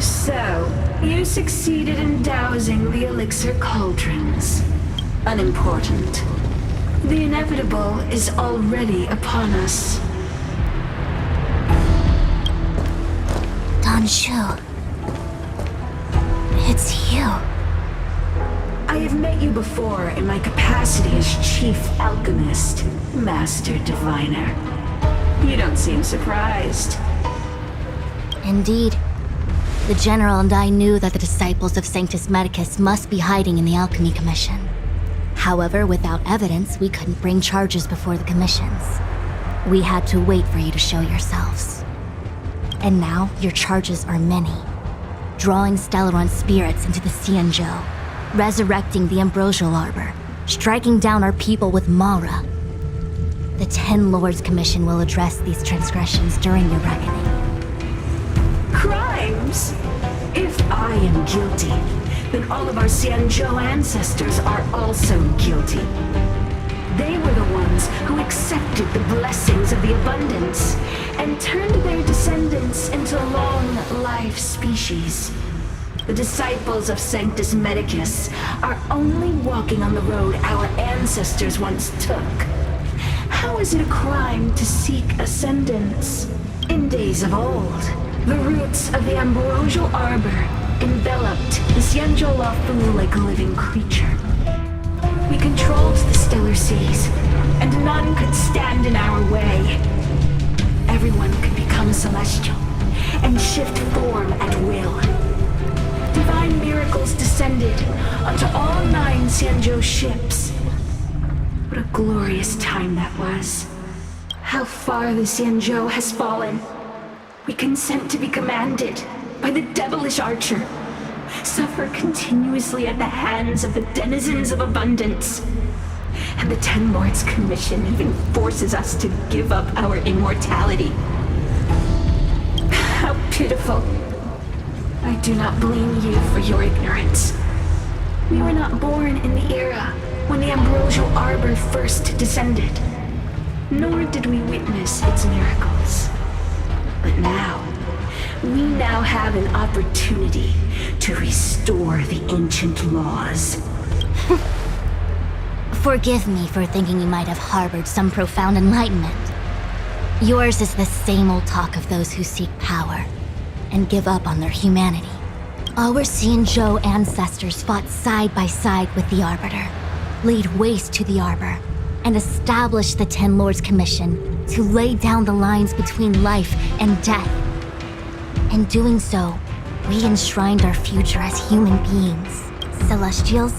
So, you succeeded in dousing the elixir cauldrons. Unimportant. The inevitable is already upon us. Shu. It's you. I have met you before in my capacity as Chief Alchemist, Master Diviner. You don't seem surprised. Indeed. The General and I knew that the disciples of Sanctus Medicus must be hiding in the Alchemy Commission. However, without evidence, we couldn't bring charges before the commissions. We had to wait for you to show yourselves. And now, your charges are many. Drawing Stellaron spirits into the Xianzhou, resurrecting the Ambrosial Arbor, striking down our people with Mara. The Ten Lords Commission will address these transgressions during your reckoning. Crimes? If I am guilty, then all of our Xianzhou ancestors are also guilty. They were the ones who accepted the blessings of the abundance and turned their descendants into long-life species. The disciples of Sanctus Medicus are only walking on the road our ancestors once took. How is it a crime to seek ascendance? In days of old, the roots of the Ambrosial Arbor enveloped the Xianzhou Luofu like a living creature. We controlled the stellar seas, and none could stand in our way. Everyone could become celestial and shift form at will. Divine miracles descended onto all 9 Xianzhou ships. What a glorious time that was. How far the Xianzhou has fallen. We consent to be commanded by the devilish archer. Suffer continuously at the hands of the denizens of abundance. And the Ten Lords Commission even forces us to give up our immortality. How pitiful. I do not blame you for your ignorance. We were not born in the era when the Ambrosial Arbor first descended, nor did we witness its miracles. But now, we now have an opportunity to restore the ancient laws. Forgive me for thinking you might have harbored some profound enlightenment. Yours is the same old talk of those who seek power and give up on their humanity. Our Xianzhou ancestors fought side by side with the Arbiter, laid waste to the Arbor, and established the Ten Lords Commission to lay down the lines between life and death. In doing so, we enshrined our future as human beings. Celestials?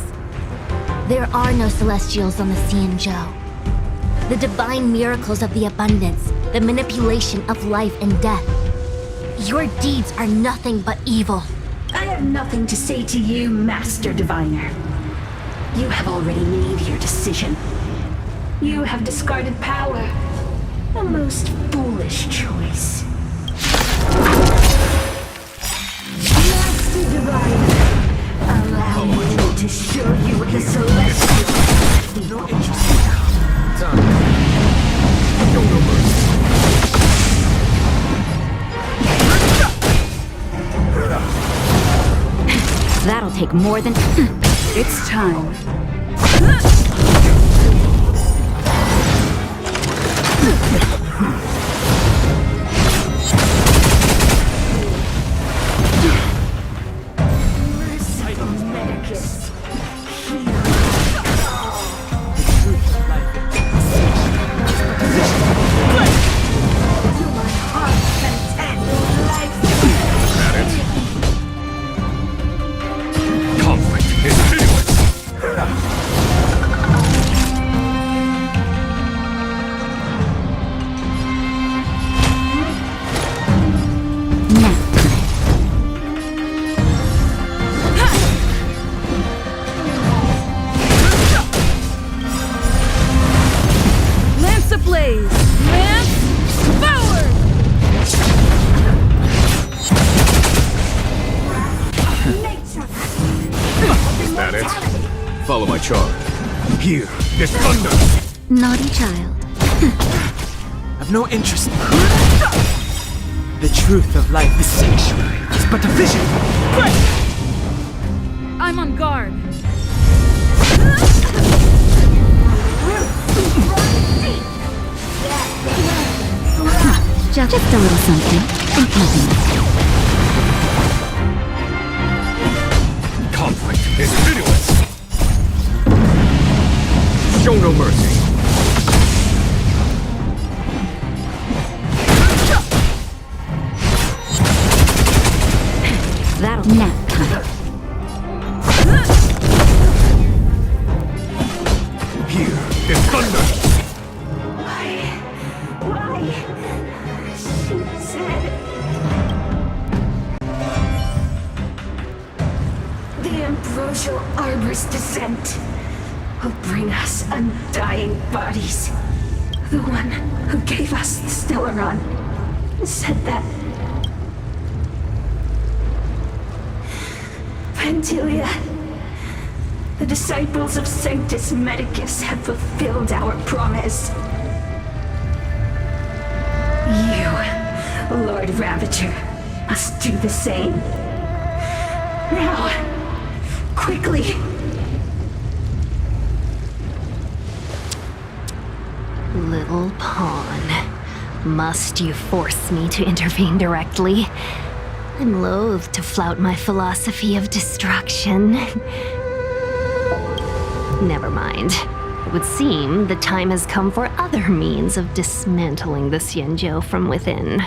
There are no Celestials on the Xianzhou. The divine miracles of the abundance, the manipulation of life and death. Your deeds are nothing but evil. I have nothing to say to you, Master Diviner. You have already made your decision. You have discarded power. A most foolish choice. Master Diviner, allow me to show you what the Celestial... No interest now. Done. Show no mercy. That'll take more than... It's time. Follow my charge. Here, this thunder! Naughty child. I've no interest. The truth of life, the sanctuary, is but a vision. I'm on guard. Just a little something. Nothing. Conflict is pitiless. Show no mercy. That'll nap time. Here is thunder. Why? She said... The ambrosial arbor's descent will bring us undying bodies. The one who gave us the Stellaron said that... Pantilia, the disciples of Sanctus Medicus have fulfilled our promise. You, Lord Ravager, must do the same. Now, quickly. Little pawn. Must you force me to intervene directly? I'm loath to flout my philosophy of destruction. Never mind. It would seem the time has come for other means of dismantling the Xianzhou from within.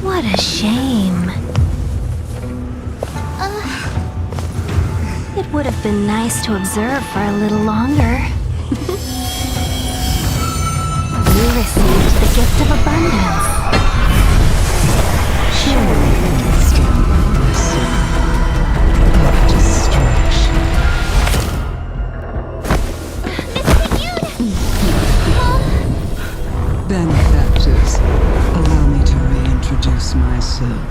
What a shame. It would have been nice to observe for a little longer. You received the gift of abundance. Surely understand the soul of destruction. Benefactors, allow me to reintroduce myself.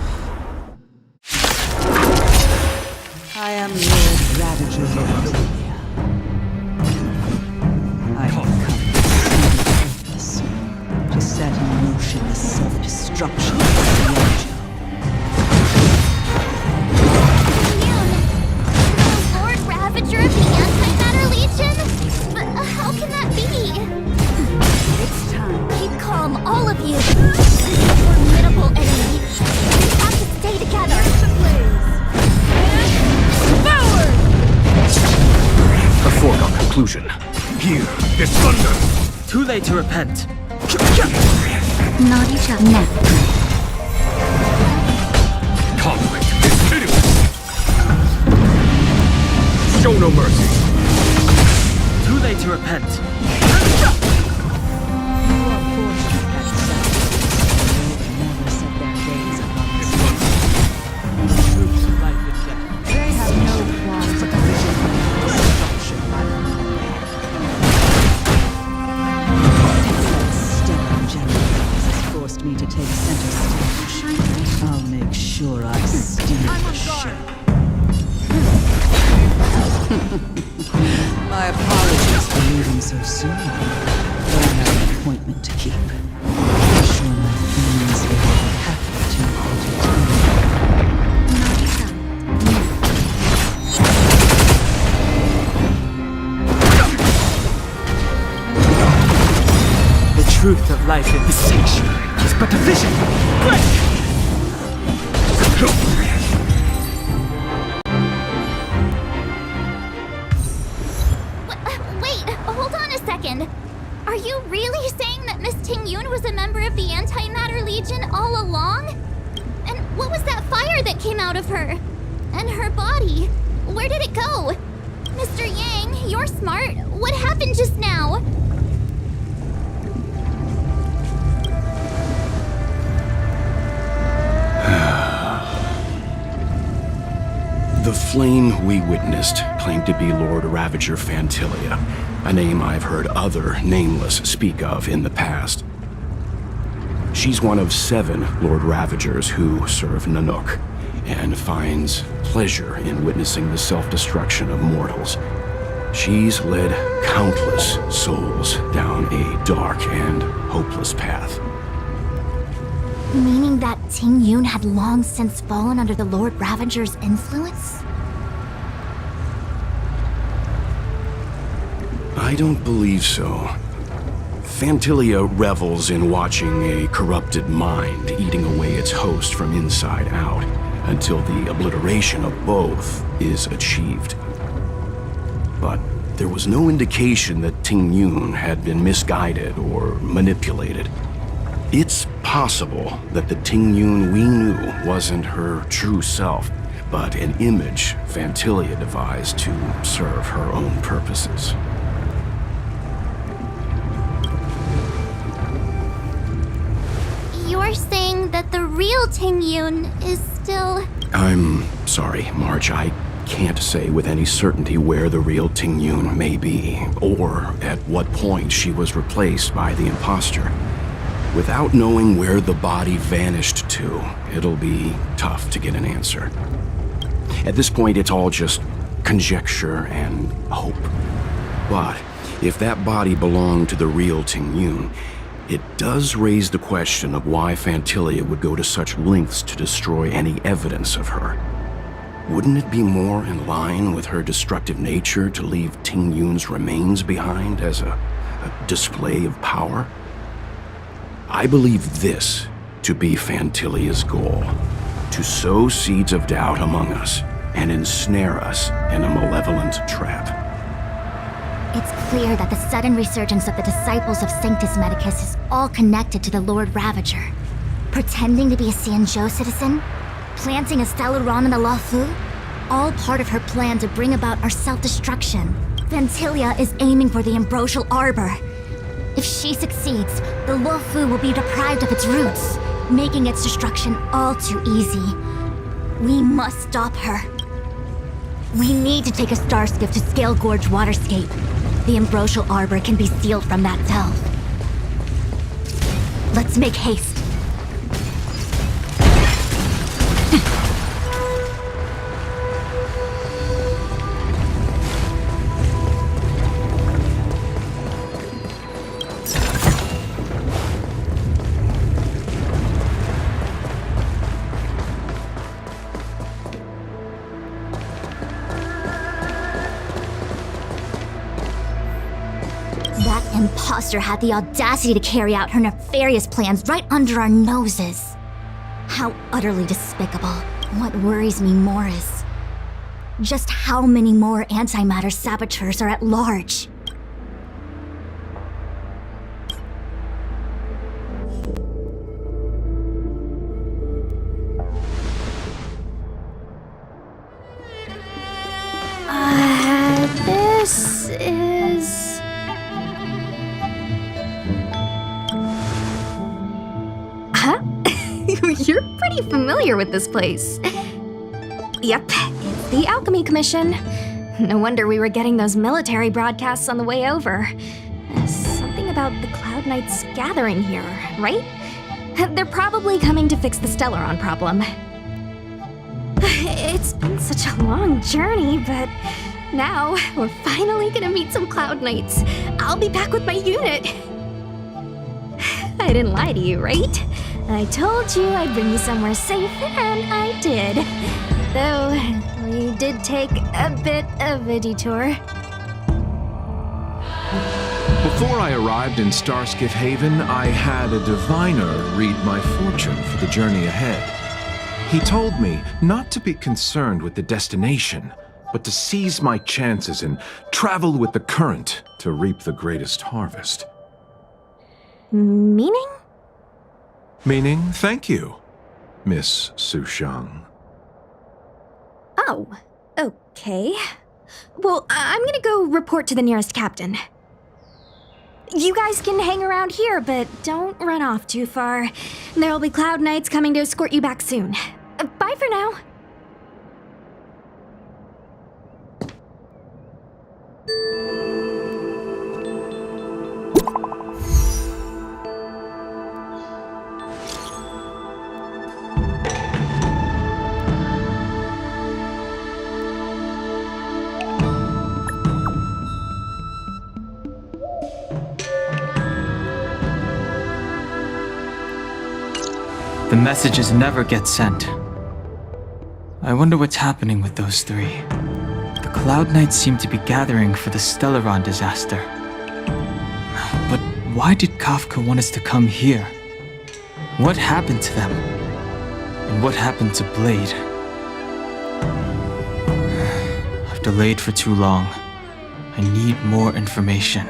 I am Lord Ravager of Pantilia. I have come to set in motion the self-destruction of the Xianzhou. Lord Ravager of the Antimatter Legion? But how can that be? It's time. Keep calm, all of you. This is a formidable enemy. We have to stay together. A foregone conclusion. Here is thunder. Too late to repent. Not each other. Now. Conflict is pitiless. Show no mercy. Too late to repent. Never set their gaze upon the It's thunder. The truth of life and death. They have no qualms of vision of destruction. Since that stellar generator has forced me to take center stage, I'll make sure I steal the show. My apologies for leaving so soon, but I have an appointment to keep. I'm sure my friends will be happy to entertain me. The truth of life in the sanctuary is but a vision. Wait, hold on a second. Are you really saying that Miss Tingyun was a member of the Antimatter Legion all along? And what was that fire that came out of her? And her body? Where did it go? Mr. Yang, you're smart. What happened just now? The flame we witnessed claimed to be Lord Ravager Fantilia, a name I've heard other nameless speak of in the past. She's one of 7 Lord Ravagers who serve Nanook, and finds pleasure in witnessing the self-destruction of mortals. She's led countless souls down a dark and hopeless path. Meaning that Ting Yun had long since fallen under the Lord Ravager's influence? I don't believe so. Fantilia revels in watching a corrupted mind eating away its host from inside out until the obliteration of both is achieved. But there was no indication that Ting Yun had been misguided or manipulated. It's possible that the Ting Yun we knew wasn't her true self, but an image Fantilia devised to serve her own purposes. You're saying that the real Ting Yun is still... I'm sorry, March. I can't say with any certainty where the real Ting Yun may be, or at what point she was replaced by the imposter. Without knowing where the body vanished to, it'll be tough to get an answer. At this point, it's all just conjecture and hope. But if that body belonged to the real Ting Yun, it does raise the question of why Fantilia would go to such lengths to destroy any evidence of her. Wouldn't it be more in line with her destructive nature to leave Ting Yun's remains behind as a display of power? I believe this to be Fantilia's goal, to sow seeds of doubt among us and ensnare us in a malevolent trap. It's clear that the sudden resurgence of the disciples of Sanctus Medicus is all connected to the Lord Ravager. Pretending to be a Xianzhou citizen, planting a Stellaron in the Luofu, all part of her plan to bring about our self-destruction. Fantilia is aiming for the Ambrosial Arbor. If she succeeds, the Luofu will be deprived of its roots, making its destruction all too easy. We must stop her. We need to take a star skiff to Scale Gorge Waterscape. The Ambrosial Arbor can be sealed from that delve. Let's make haste. That imposter had the audacity to carry out her nefarious plans right under our noses. How utterly despicable. What worries me more is just how many more antimatter saboteurs are at large. This is... Huh? You're pretty familiar with this place. Yep, it's the Alchemy Commission. No wonder we were getting those military broadcasts on the way over. Something about the Cloud Knights gathering here, right? They're probably coming to fix the Stellaron problem. It's been such a long journey, but now we're finally gonna meet some Cloud Knights. I'll be back with my unit. I didn't lie to you, right? I told you I'd bring you somewhere safe, and I did. Though, we did take a bit of a detour. Before I arrived in Starskiff Haven, I had a diviner read my fortune for the journey ahead. He told me not to be concerned with the destination, but to seize my chances and travel with the current to reap the greatest harvest. Meaning? Meaning, thank you, Miss Sushang. Oh, okay. Well, I'm gonna go report to the nearest captain. You guys can hang around here, but don't run off too far. There'll be Cloud Knights coming to escort you back soon. Bye for now. The messages never get sent. I wonder what's happening with those three. The Cloud Knights seem to be gathering for the Stellaron disaster. But why did Kafka want us to come here? What happened to them? And what happened to Blade? I've delayed for too long. I need more information.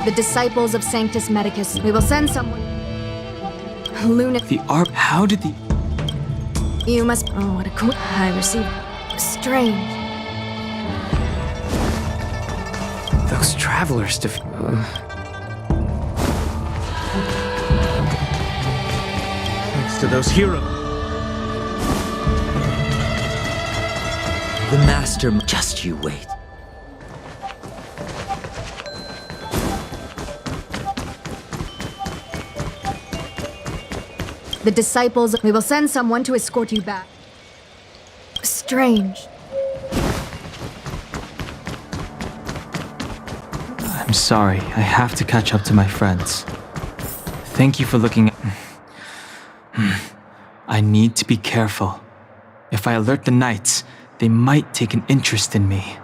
The disciples of Sanctus Medicus. We will send someone. The ARP. How did the. You must. Oh, what a cool. I received. Strange. Those travelers Thanks to those heroes. The Master. Just you wait. The disciples. We will send someone to escort you back. Strange. I'm sorry. I have to catch up to my friends. Thank you for looking at. I need to be careful. If I alert the Knights, they might take an interest in me.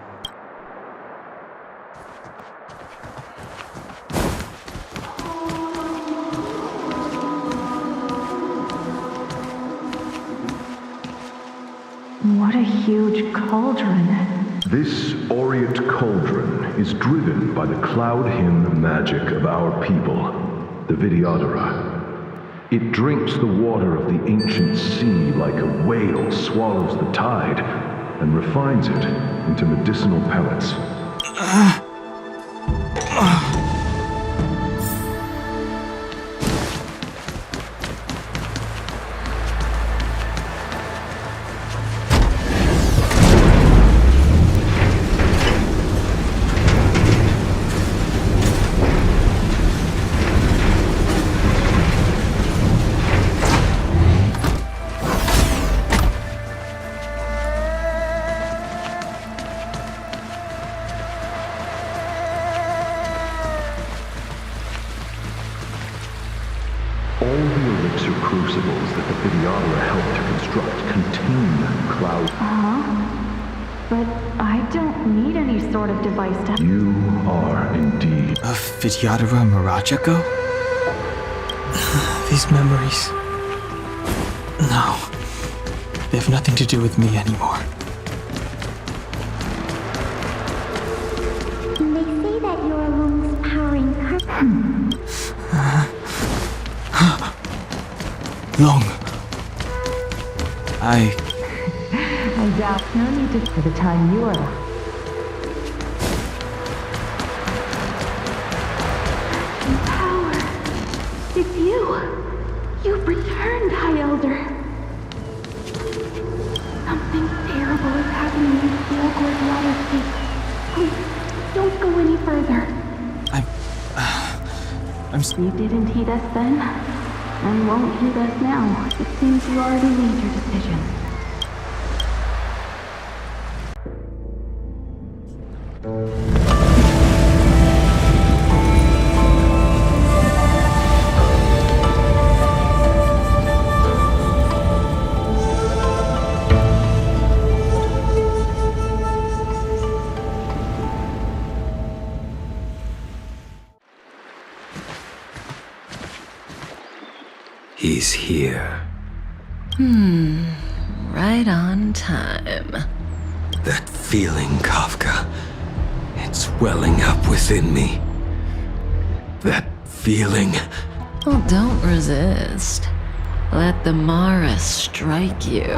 What a huge cauldron. This aureate cauldron is driven by the cloud hymn magic of our people, the Vidyadhara. It drinks the water of the ancient sea like a whale swallows the tide and refines it into medicinal pellets. All the elixir crucibles that the Vidyadhara helped to construct contain cloud. But I don't need any sort of device to... You are indeed. Of Vidyadhara Mirajako? These memories. No. They have nothing to do with me anymore. They say that your wounds powering Long. I doubt no need to... For the time you are... Power! It's you! You've returned, High Elder! Something terrible is happening in Steelgord Waterscape. Please, don't go any further. You didn't heed us then, and won't heed us now. It seems you already made your decision. He's here. Right on time. That feeling, Kafka. It's welling up within me. That feeling. Well, don't resist. Let the Mara strike you.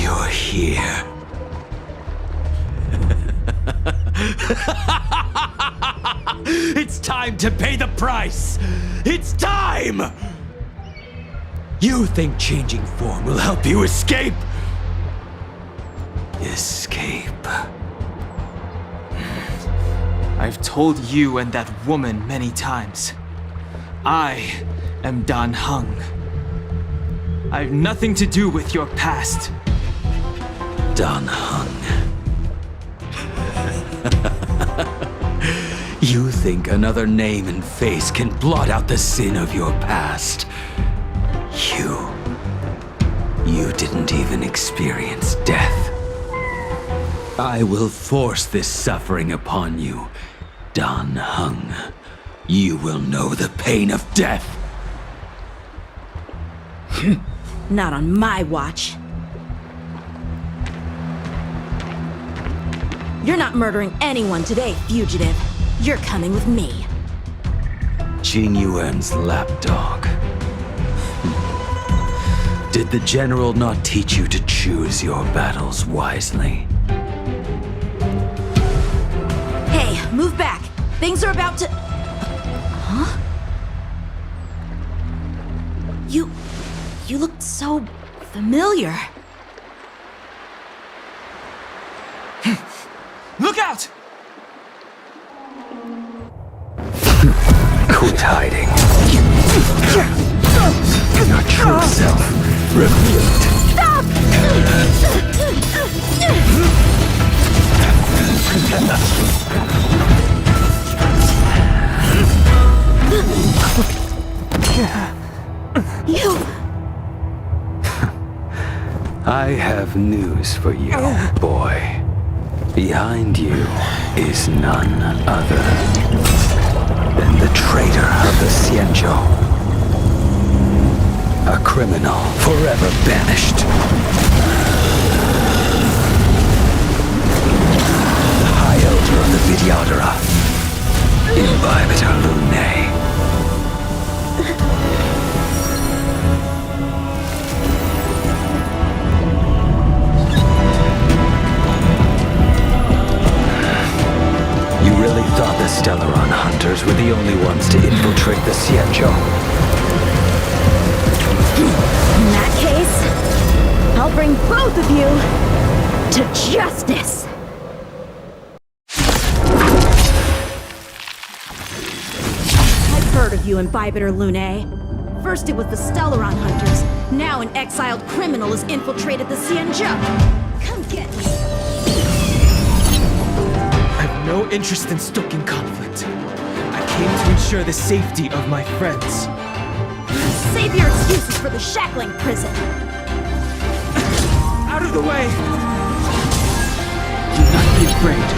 You're here. It's time to pay the price! It's time! You think changing form will help you escape? Escape. I've told you and that woman many times. I am Dan Heng. I have nothing to do with your past. Dan Heng. You think another name and face can blot out the sin of your past? You didn't even experience death. I will force this suffering upon you, Dan Heng. You will know the pain of death. Not on my watch. You're not murdering anyone today, fugitive. You're coming with me. Jing Yuan's lapdog. Did the general not teach you to choose your battles wisely? Hey, move back. Things are about to... Huh? You look so familiar. Look out! Quit hiding. Your true self revealed. Stop! You... I have news for you, boy. Behind you is none other than the traitor of the Xianzhou. A criminal forever banished. High Elder of the Vidyadhara. Imbibitor Lunae. You really thought the Stellaron hunters were the only ones to infiltrate the Xianzhou? In that case, I'll bring both of you to justice! I've heard of you, Imbibitor Lunae. First it was the Stellaron hunters, now an exiled criminal has infiltrated the Xianzhou. Come get me! I have no interest in stoking conflict. I came to ensure the safety of my friends. Save your excuses for the shackling prison! Out of the way! Do not be afraid.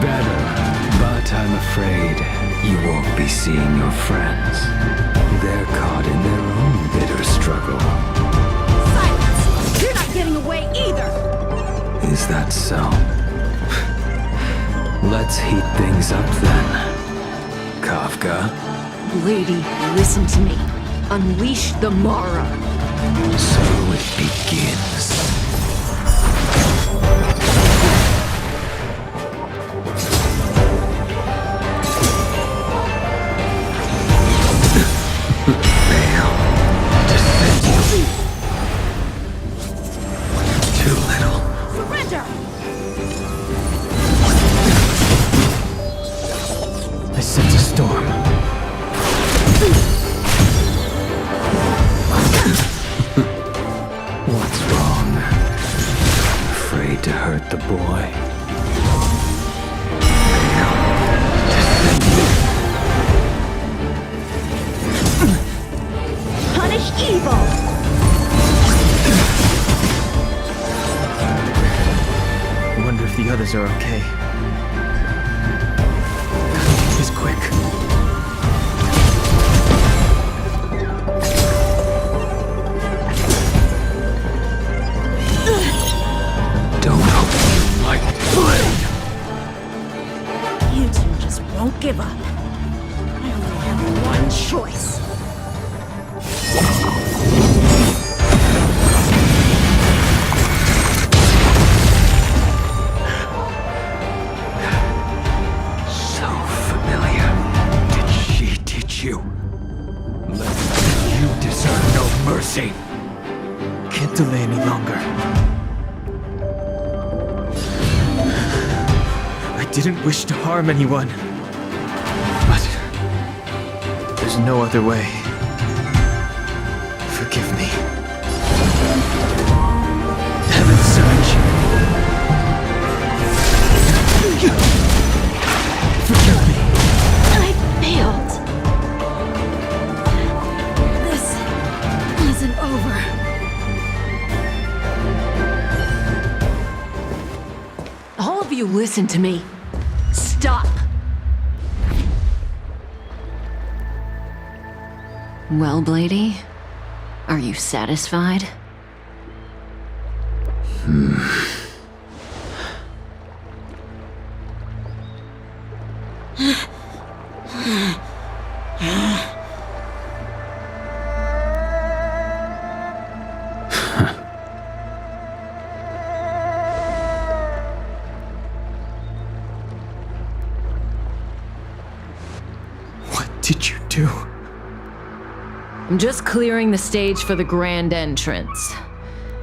Better, but I'm afraid you won't be seeing your friends. They're caught in their own bitter struggle. Silence! You're not getting away either! Is that so? Let's heat things up then. Kafka? Lady, listen to me. Unleash the Mara. So it begins. Fail. Defend you. Too little. Surrender! I sense a storm. What's wrong? Afraid to hurt the boy? Punish evil! I wonder if the others are okay. He's quick. Don't hope you like blade. You two just won't give up. I only have one choice. safe. Can't delay any longer. I didn't wish to harm anyone. But there's no other way. Forgive me. Heaven Surge. Forgive me. I failed. This isn't over. All of you listen to me. Stop! Well, Blady, are you satisfied? What did you do? I'm just clearing the stage for the grand entrance.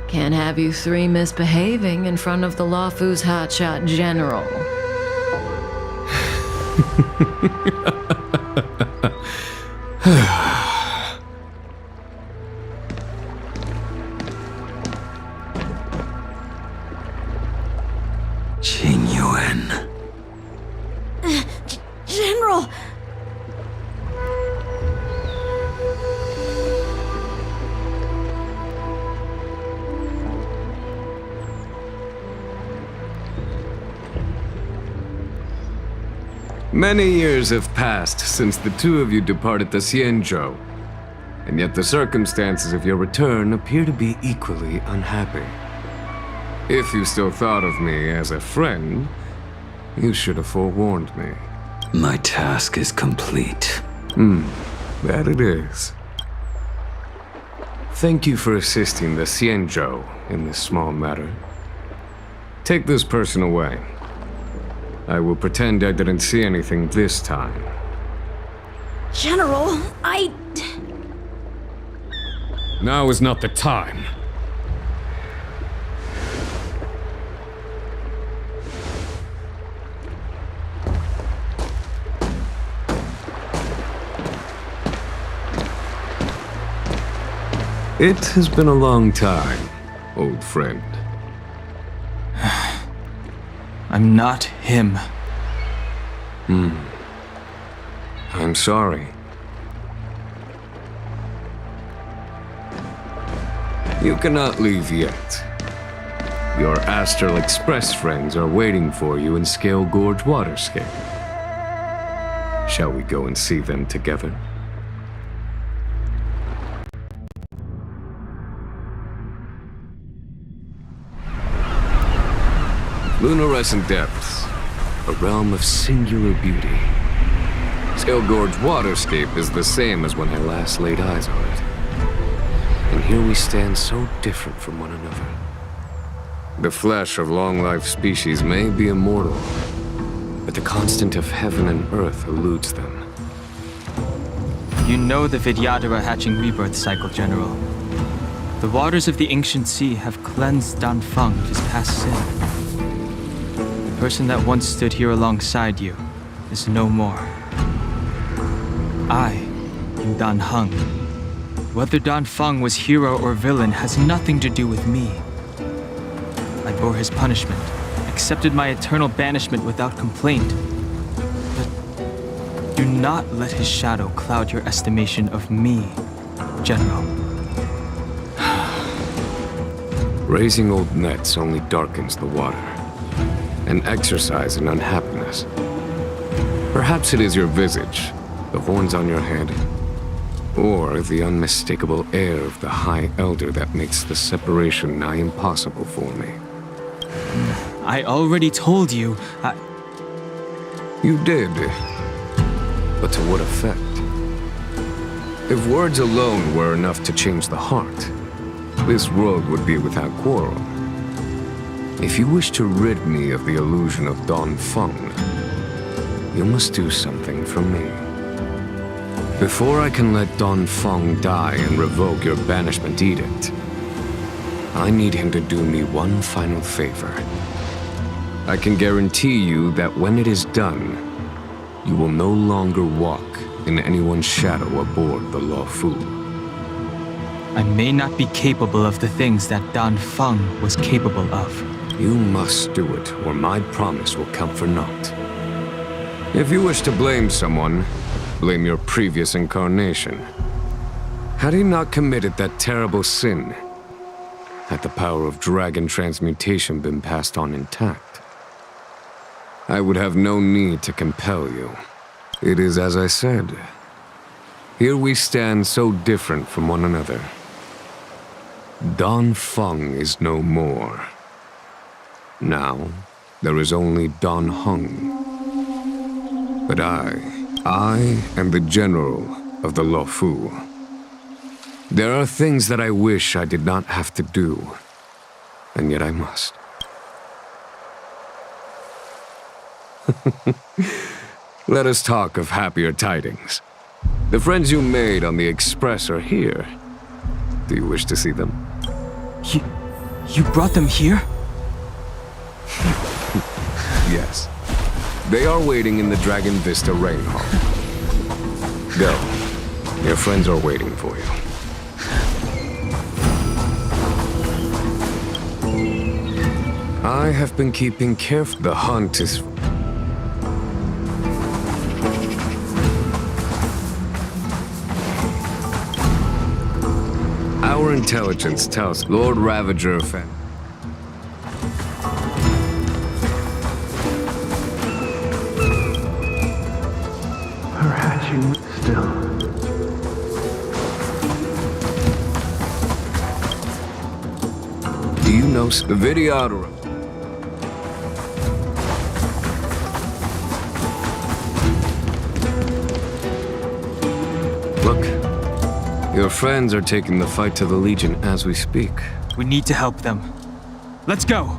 Can't have you three misbehaving in front of the Luofu's hotshot general. Qingyuan. General! Many years have passed since the two of you departed the Xianzhou, and yet the circumstances of your return appear to be equally unhappy. If you still thought of me as a friend, you should have forewarned me. My task is complete. That it is. Thank you for assisting the Xianzhou in this small matter. Take this person away. I will pretend I didn't see anything this time. General, Now is not the time. It has been a long time, old friend. I'm not him. I'm sorry. You cannot leave yet. Your Astral Express friends are waiting for you in Scale Gorge Waterscape. Shall we go and see them together? Lunarescent Depths, a realm of singular beauty. Scale Gorge Waterscape is the same as when I last laid eyes on it. And here we stand so different from one another. The flesh of long-life species may be immortal, but the constant of heaven and earth eludes them. You know the Vidyadhara hatching rebirth cycle, General. The waters of the ancient sea have cleansed Danfeng of his past sin. The person that once stood here alongside you is no more. I am Dan Heng. Whether Danfeng was hero or villain has nothing to do with me. I bore his punishment, accepted my eternal banishment without complaint. But do not let his shadow cloud your estimation of me, General. Raising old nets only darkens the water, an exercise in unhappiness. Perhaps it is your visage, the horns on your head, or the unmistakable air of the High Elder that makes the separation nigh impossible for me. I already told you, You did. But to what effect? If words alone were enough to change the heart, this world would be without quarrel. If you wish to rid me of the illusion of Danfeng, you must do something for me. Before I can let Don Feng die and revoke your banishment edict, I need him to do me one final favor. I can guarantee you that when it is done, you will no longer walk in anyone's shadow aboard the Luofu. I may not be capable of the things that Don Feng was capable of. You must do it, or my promise will count for naught. If you wish to blame someone, blame your previous incarnation. Had he not committed that terrible sin, had the power of dragon transmutation been passed on intact, I would have no need to compel you. It is as I said. Here we stand so different from one another. Don Feng is no more. Now, there is only Don Hung. But I am the general of the Luofu. There are things that I wish I did not have to do, and yet I must. Let us talk of happier tidings. The friends you made on the Express are here. Do you wish to see them? You brought them here? Yes. They are waiting in the Dragon Vista Rain Hall. Go. Your friends are waiting for you. I have been keeping careful. The hunt is... Our intelligence tells Lord Ravager fan. Her hatching still. Do you know the Videodora? Look, your friends are taking the fight to the Legion as we speak. We need to help them. Let's go!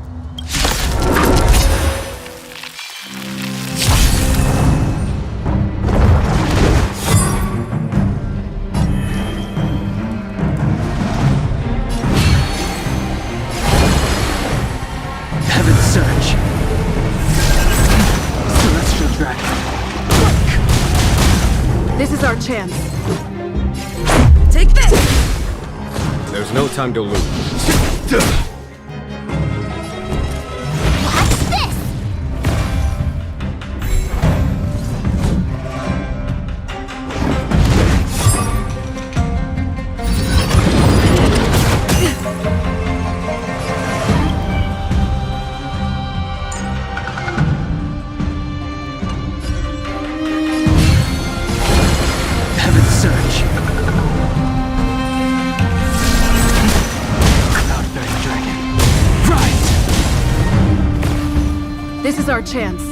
Heaven's Surge. Celestial Dragon. This is our chance. Take this! There's no time to lose. Watch this! Heaven's Surge. Cloud-bearing Dragon. Rise! This is our chance.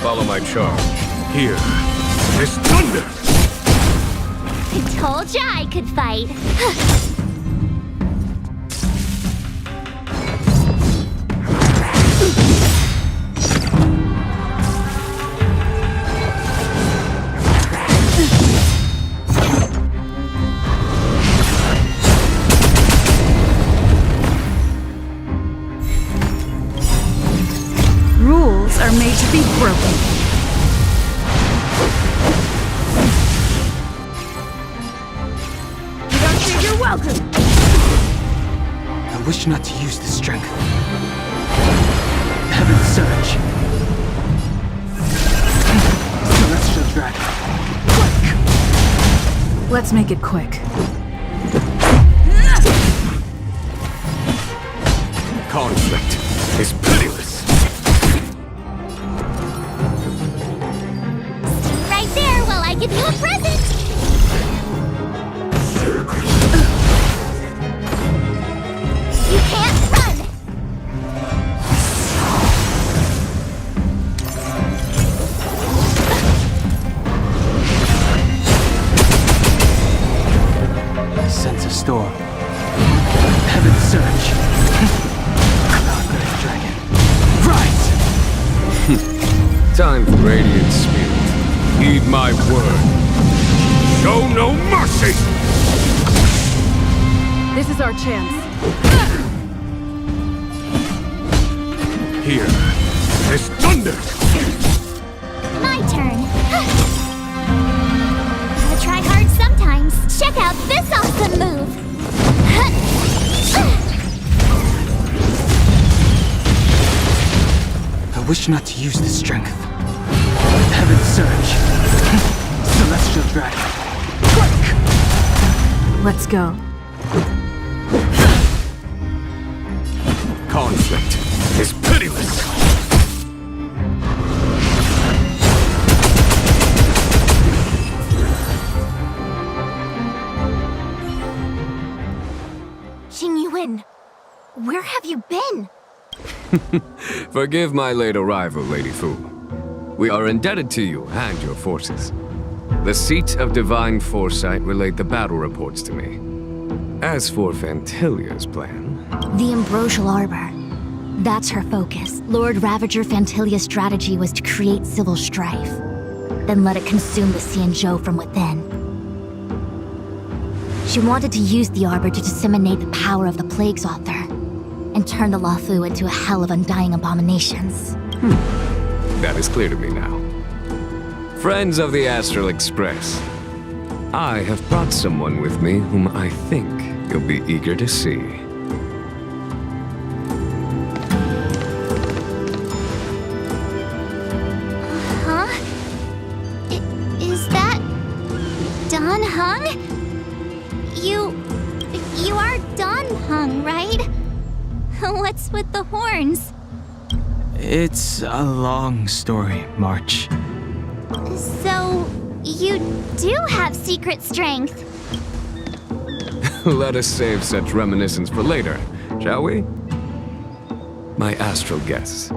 Follow my charge. Here is thunder! I told ya I could fight. Rules are made to be broken. Negotiate your welcome. I wish not to use this strength. Heaven's Surge. Celestial Dragon. Let's make it quick. Conflict is pitiless. Right there while I give you a present! You can't run! I sense a storm. Heaven's Surge. Cloud-bearing Dragon. Rise! Time for Radiant Spirit. Heed my word. Show no mercy! This is our chance. Here, this thunder! My turn. Gotta try hard sometimes. Check out this awesome move. I wish not to use this strength. Heaven Surge. Celestial Dragon. Let's go. Conflict is pitiless! Xingyuan, where have you been? Forgive my late arrival, Lady Fu. We are indebted to you and your forces. The Seat of Divine Foresight relayed the battle reports to me. As for Fantilia's plan... The Ambrosial Arbor. That's her focus. Lord Ravager Fantilia's strategy was to create civil strife, then let it consume the Xianzhou from within. She wanted to use the Arbor to disseminate the power of the Plague's author, and turn the Luofu into a hell of undying abominations. That is clear to me now. Friends of the Astral Express, I have brought someone with me whom I think you'll be eager to see. Huh? Is that... Don Hung? You are Don Hung, right? What's with the horns? It's a long story, March. So, you do have secret strength. Let us save such reminiscence for later, shall we? My astral guests,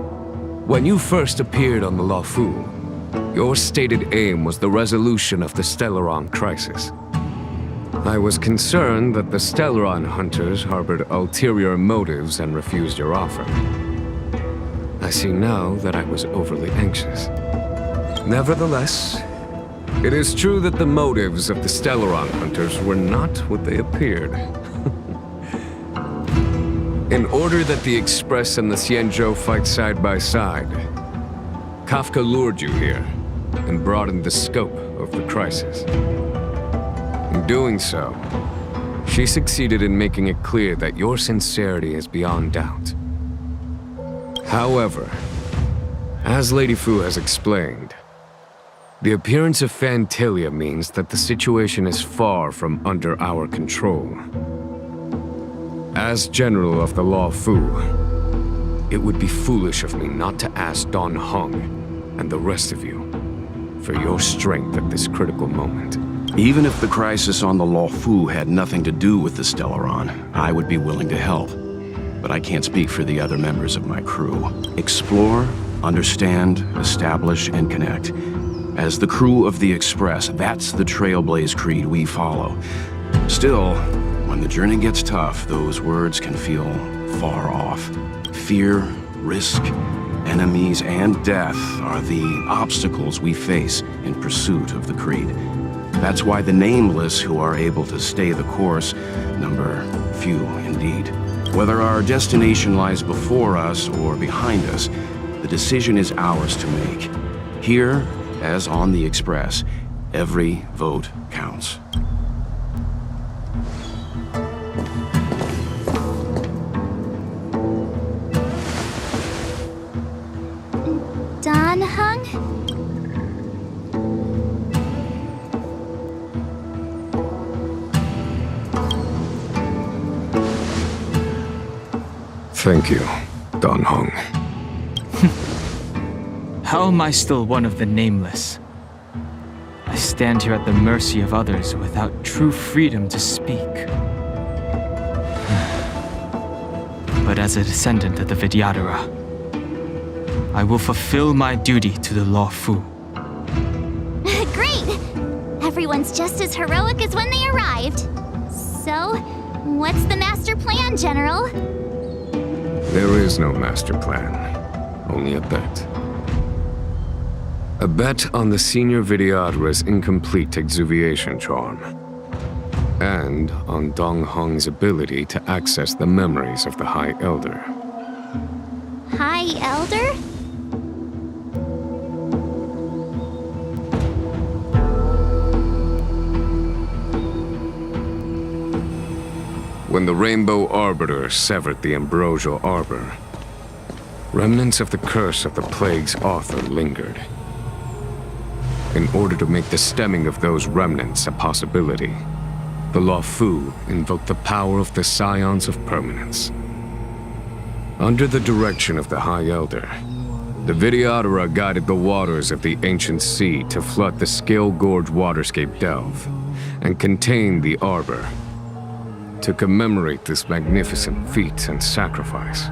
when you first appeared on the Luofu, your stated aim was the resolution of the Stellaron crisis. I was concerned that the Stellaron hunters harbored ulterior motives and refused your offer. I see now that I was overly anxious. Nevertheless, it is true that the motives of the Stellaron hunters were not what they appeared. In order that the Express and the Xianzhou fight side by side, Kafka lured you here and broadened the scope of the crisis. In doing so, she succeeded in making it clear that your sincerity is beyond doubt. However, as Lady Fu has explained, the appearance of Fantilia means that the situation is far from under our control. As General of the Luofu, it would be foolish of me not to ask Don Hung and the rest of you for your strength at this critical moment. Even if the crisis on the Luofu had nothing to do with the Stellaron, I would be willing to help. But I can't speak for the other members of my crew. Explore, understand, establish, and connect. As the crew of the Express, that's the Trailblaze creed we follow. Still, when the journey gets tough, those words can feel far off. Fear, risk, enemies, and death are the obstacles we face in pursuit of the creed. That's why the nameless who are able to stay the course number few indeed. Whether our destination lies before us or behind us, the decision is ours to make. Here, as on the Express, every vote counts. Don Hung? Thank you, Don Hung. How am I still one of the nameless? I stand here at the mercy of others without true freedom to speak. But as a descendant of the Vidyadhara, I will fulfill my duty to the Luofu. Great! Everyone's just as heroic as when they arrived. So, what's the master plan, General? There is no master plan, only a bet. A bet on the senior Videodra's incomplete exuviation charm. And on Dong Hong's ability to access the memories of the High Elder. High Elder? When the Rainbow Arbiter severed the Ambrosial Arbor, remnants of the curse of the Plague's author lingered. In order to make the stemming of those remnants a possibility, the Luofu invoked the power of the Scions of Permanence. Under the direction of the High Elder, the Videodara guided the waters of the ancient sea to flood the Scale Gorge waterscape delve and contain the Arbor. To commemorate this magnificent feat and sacrifice,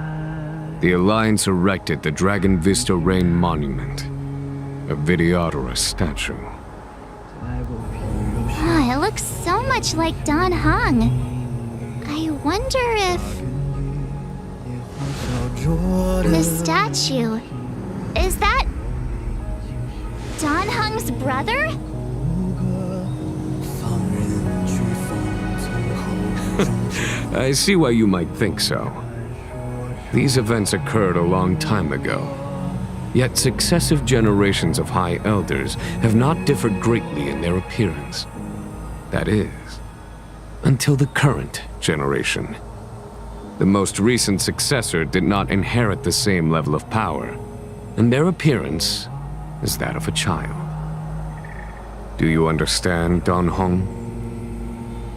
the Alliance erected the Dragon Vista Rain Monument, a Videodara statue. Oh, it looks so much like Don Hung. I wonder if... The statue... Is that... Don Hung's brother? I see why you might think so. These events occurred a long time ago. Yet successive generations of High Elders have not differed greatly in their appearance. That is, until the current generation. The most recent successor did not inherit the same level of power, and their appearance is that of a child. Do you understand, Don Hong?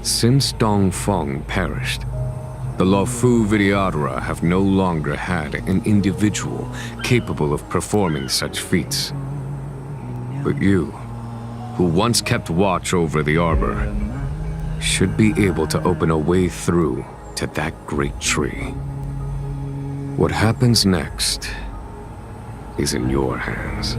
Since Dong Feng perished, the Luofu Videodara have no longer had an individual capable of performing such feats. But you, who once kept watch over the Arbor, should be able to open a way through to that great tree. What happens next is in your hands.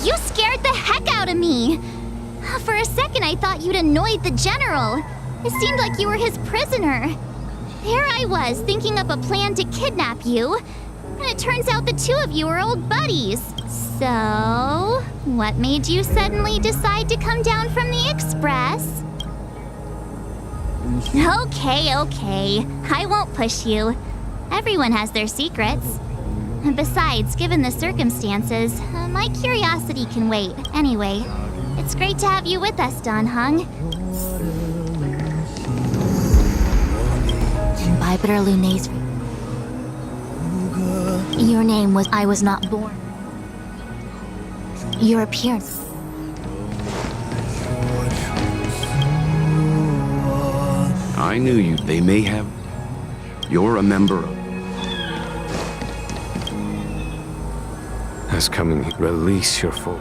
You scared the heck out of me! For a second I thought you'd annoyed the General. It seemed like you were his prisoner. There I was, thinking up a plan to kidnap you. And it turns out the two of you are old buddies. So, what made you suddenly decide to come down from the Express? Okay. I won't push you. Everyone has their secrets. Besides, given the circumstances, my curiosity can wait. Anyway, it's great to have you with us, Don Hung. Bipeder Lunay's... Your name was I Was Not Born. Your appearance... I knew you. They may have... You're a member of... Has come and release your foe.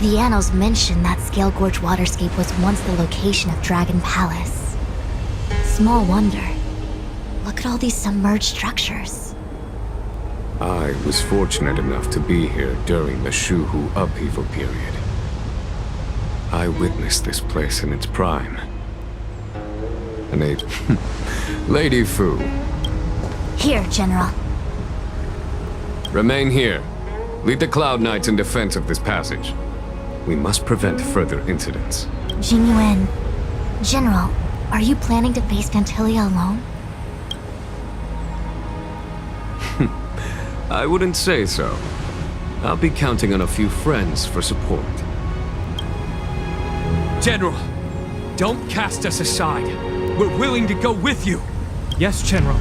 The annals mention that Scale Gorge waterscape was once the location of Dragon Palace. Small wonder. Look at all these submerged structures. I was fortunate enough to be here during the Shuhu upheaval period. I witnessed this place in its prime. And a Lady Fu. Here, General. Remain here. Lead the Cloud Knights in defense of this passage. We must prevent further incidents. Jingyuan. General, are you planning to face Fantilia alone? I wouldn't say so. I'll be counting on a few friends for support. General, don't cast us aside. We're willing to go with you. Yes, General.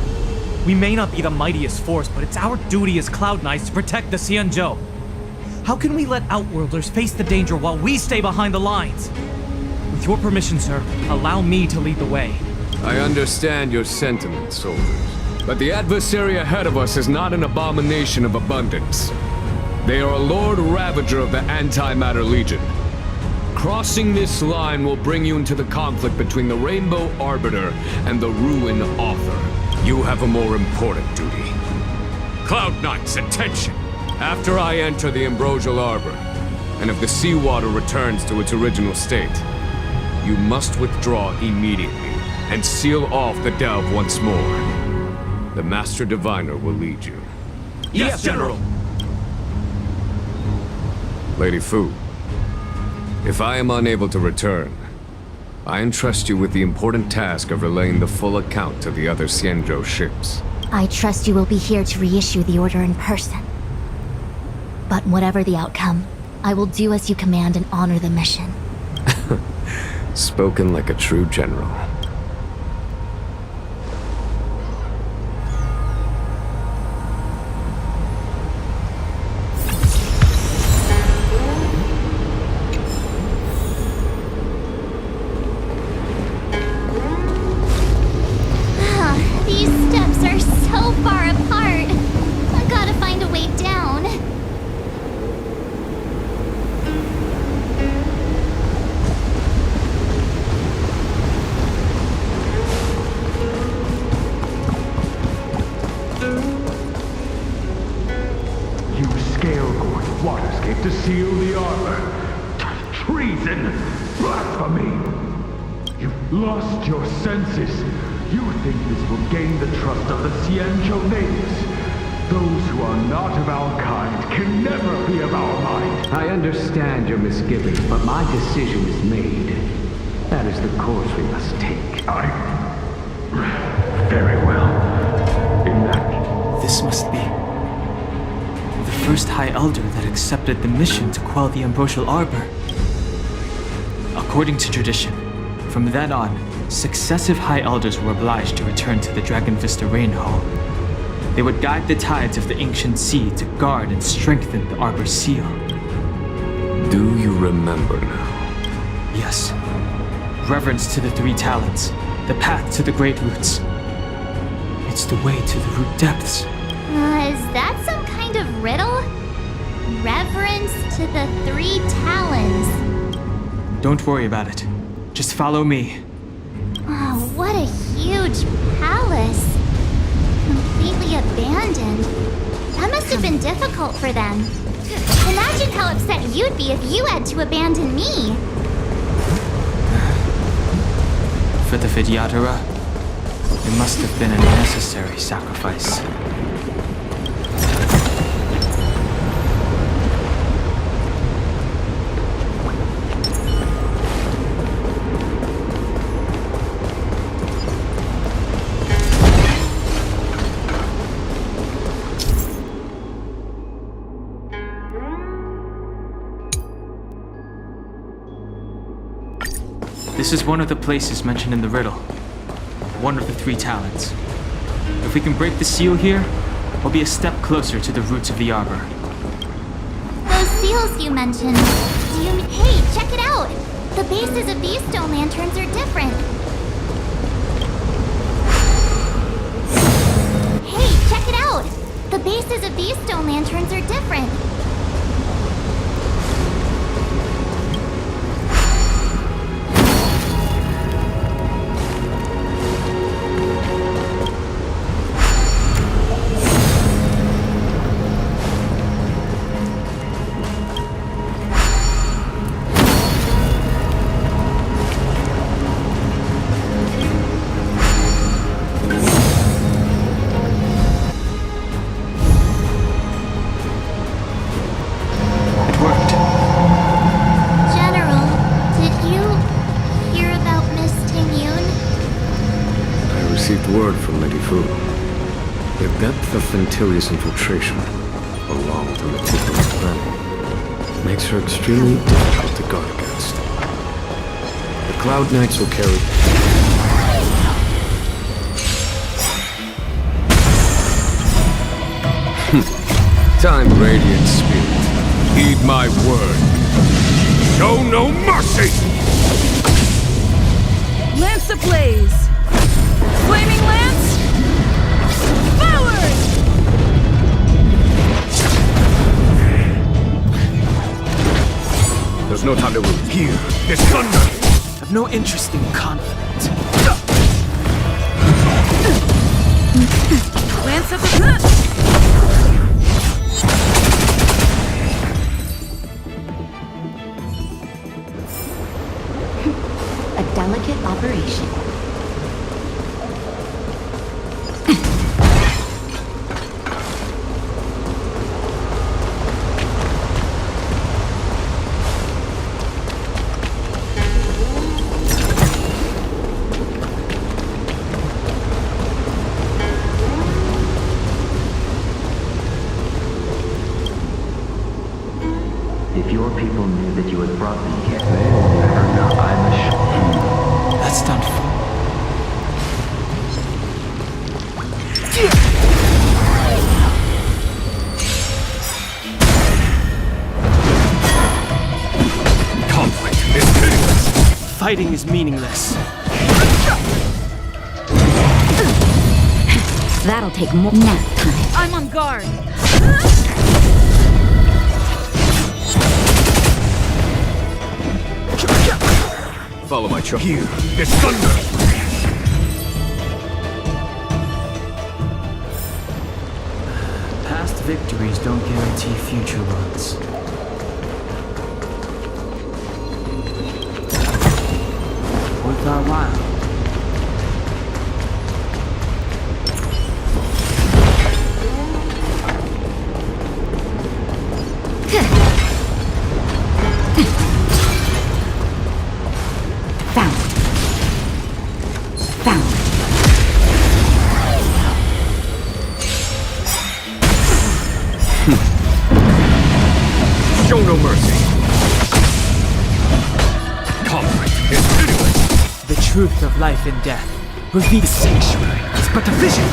We may not be the mightiest force, but it's our duty as Cloud Knights to protect the Xianzhou. How can we let Outworlders face the danger while we stay behind the lines? With your permission, sir, allow me to lead the way. I understand your sentiments, soldiers. But the adversary ahead of us is not an abomination of abundance. They are a Lord Ravager of the Antimatter Legion. Crossing this line will bring you into the conflict between the Rainbow Arbiter and the Ruin Author. You have a more important duty. Cloud Knights, attention! After I enter the Ambrosial Arbor, and if the seawater returns to its original state, you must withdraw immediately and seal off the delve once more. The Master Diviner will lead you. Yes, General! Lady Fu, if I am unable to return, I entrust you with the important task of relaying the full account to the other Xianzhou ships. I trust you will be here to reissue the order in person. But whatever the outcome, I will do as you command and honor the mission. Spoken like a true general. These steps are so far apart. I gotta find a way down. Use Scale Gorge waterscape to seal the arbor. Treason! Blasphemy! You've lost your senses. You think this will gain the trust of the Xianzhou natives. Those who are not of our kind can never be of our mind. I understand your misgivings, but my decision is made. That is the course we must take. Very well. In that... This must be the first High Elder that accepted the mission to quell the Ambrosial Arbor. According to tradition, from then on, successive High Elders were obliged to return to the Dragon Vista Rain Hall. They would guide the tides of the ancient sea to guard and strengthen the Arbor's seal. Do you remember now? Yes. Reverence to the three talents, the path to the great roots. It's the way to the root depths. Is that some kind of riddle? Reverence to the three talons. Don't worry about it. Just follow me. Oh, what a huge palace. Completely abandoned. That must have been difficult for them. Imagine how upset you'd be if you had to abandon me. For the Vidyadhara, it must have been a necessary sacrifice. This is one of the places mentioned in the riddle. One of the three talents. If we can break the seal here, we'll be a step closer to the roots of the arbor. Those seals you mentioned. Hey, check it out! The bases of these stone lanterns are different. Hey, check it out! The bases of these stone lanterns are different. Fantilia's infiltration, along with her meticulous planning, makes her extremely difficult to guard against. The Cloud Knights will carry... Time, Radiant Spirit. Heed my word. Show no mercy! Lance ablaze! Flaming lance! Forward! There's no time to lose. Here, this thunder! I've no interest in conflict. Lance at the... A delicate operation. If your people knew that you had brought me here, they will never know. I'm assured. That's not fair. Conflict is pitiless. Fighting is meaningless. That'll take more nap time. I'm on guard! Follow my charge. Here, this thunder! Past victories don't guarantee future ones. Worth our while. Show no mercy. Conflict is pitiless. The truth of life and death. Reveal the sanctuary. It's but a vision.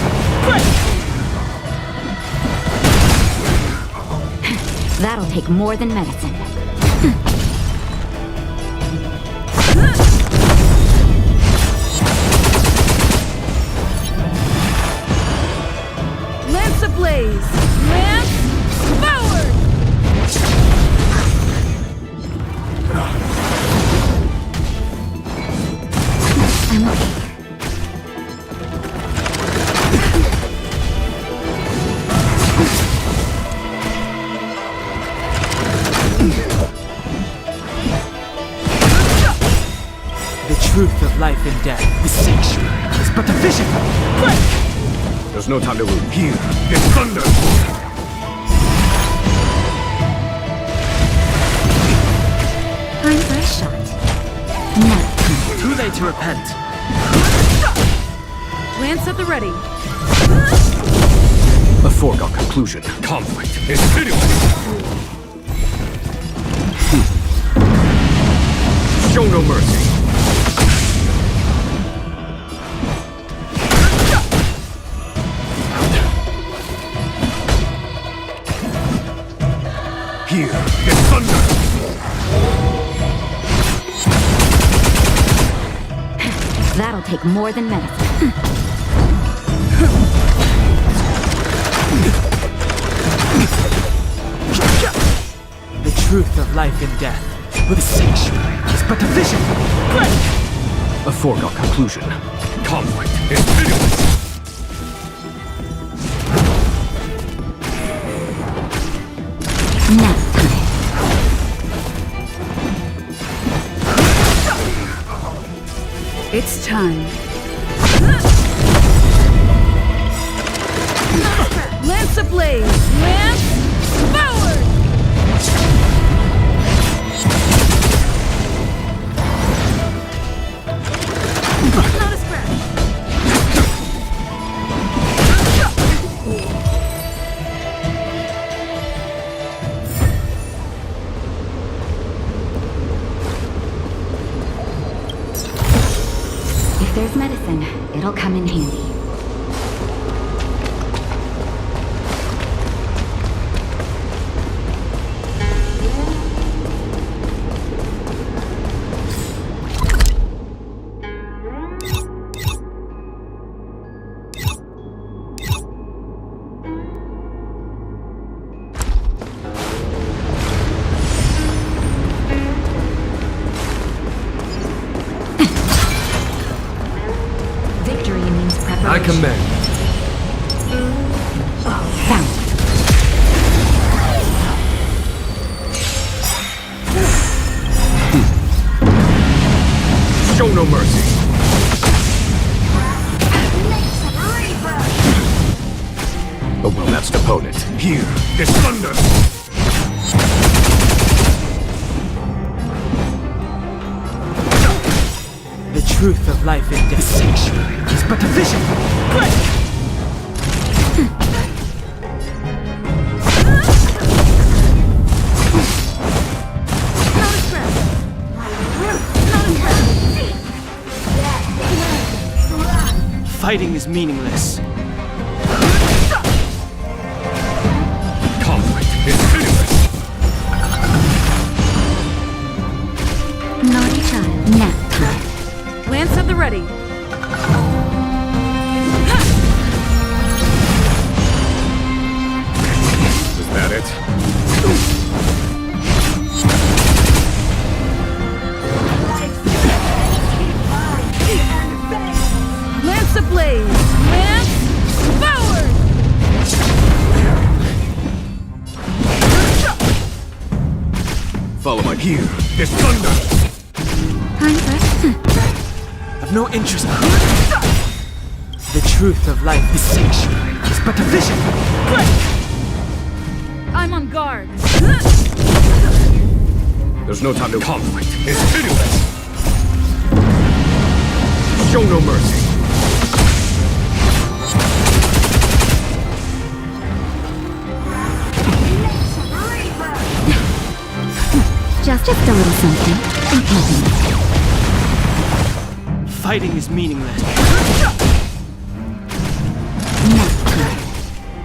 That'll take more than medicine. Lance ablaze! Lance forward! I'm okay. The truth of life and death. The sanctuary is but a vision. There's no time to lose. Here, this thunder! Time for a shot. Nap time. Too late to repent. Lance at the ready. A foregone conclusion. Conflict is pitiless. Show no mercy. Here, this thunder! That'll take more than medicine. The truth of life and death. With a sanctuary is but a vision. A foregone conclusion. Conflict is pitiless. Nap time. It's time. Lance ablaze! Lance forward! Not a scratch. Listen, it'll come in handy. I commend. Found. Show no mercy. A well-matched opponent. Here, this thunder. The truth of life and death. The sanctuary is but a vision. Break! Fighting is meaningless. Conflict is pitiless. Naughty child. Nap time. Lance at the ready. Is that it? Lance ablaze! Lance forward! Follow my here. This thunder. I've no interest. The truth of life is sanctuary. It's but a vision. Break! I'm on guard. There's no time to conflict. It's pitiless. Show no mercy. Just a little something. Fighting is meaningless.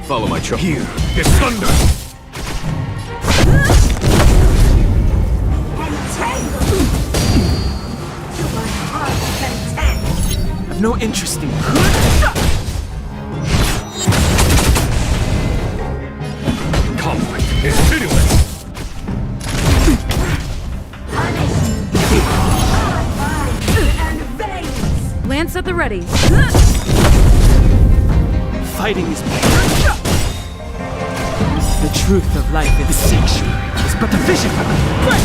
Follow my trail. Here, this thunder. I've no interest in. Conflict is pitiless. Lance at the ready. Fighting is the truth of life in the sanctuary is but a vision. Break!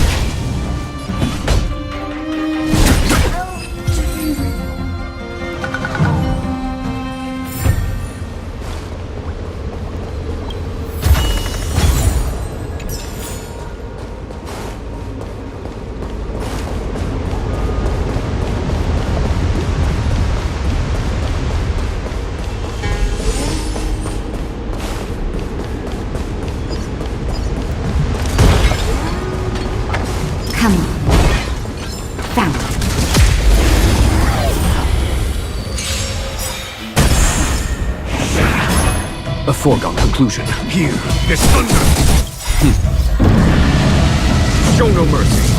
Come on. Found it. A foregone conclusion. Here, this thunder. Show no mercy.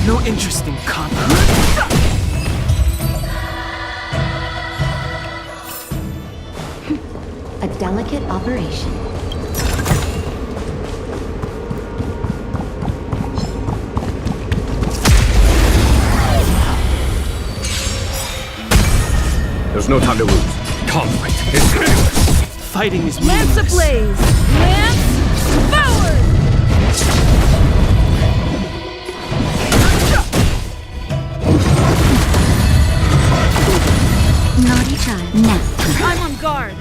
No interest in conflict. A delicate operation. There's no time to lose. Conflict is pitiless. Fighting is Lance meaningless. ablaze! Lance forward! Naughty child. Nap time. I'm on guard.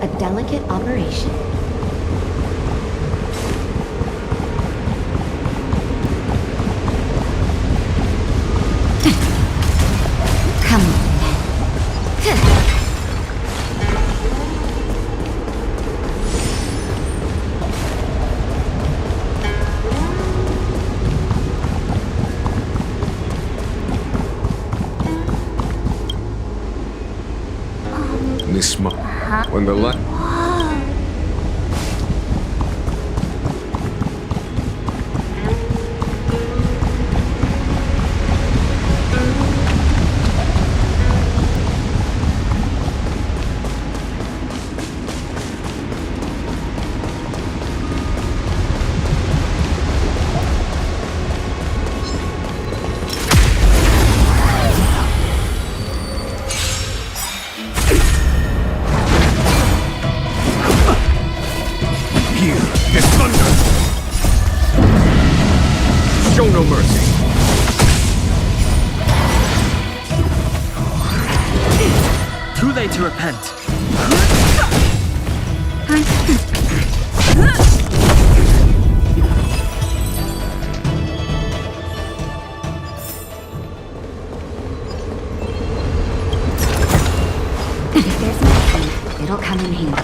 A delicate operation. Come on. really smart. When the light... Show no mercy. Too late to repent. If there's medicine, it'll come in handy.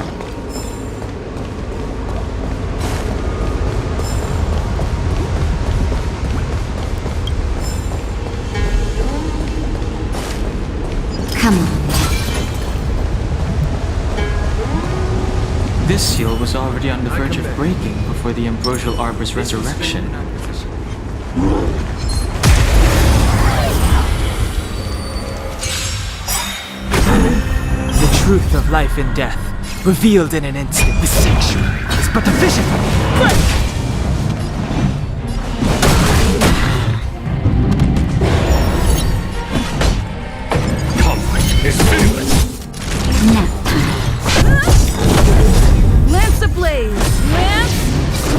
Come on. This seal was already on the verge of breaking before the Ambrosial Arbor's resurrection. The truth of life and death, revealed in an instant. The sanctuary is but a vision. Is pitiless. Lance ablaze! Lance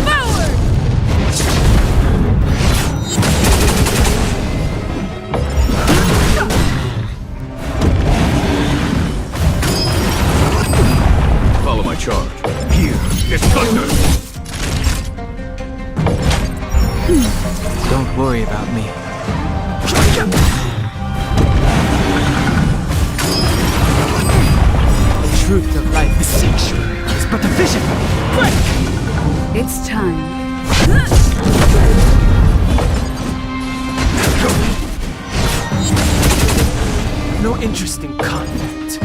forward! Follow my charge. Here is thunder. Don't worry about me. Truth of life, the sanctuary is but a vision. It's time. No interest in conflict.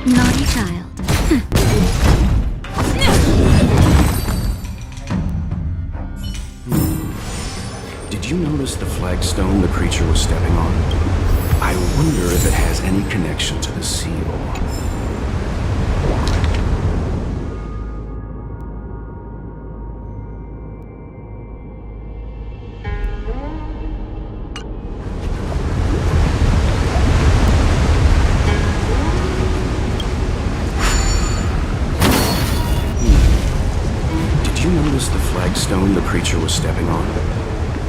Naughty child. Did you notice the flagstone the creature was stepping on? I wonder if it has any connection to the seal. Did you notice the flagstone the creature was stepping on?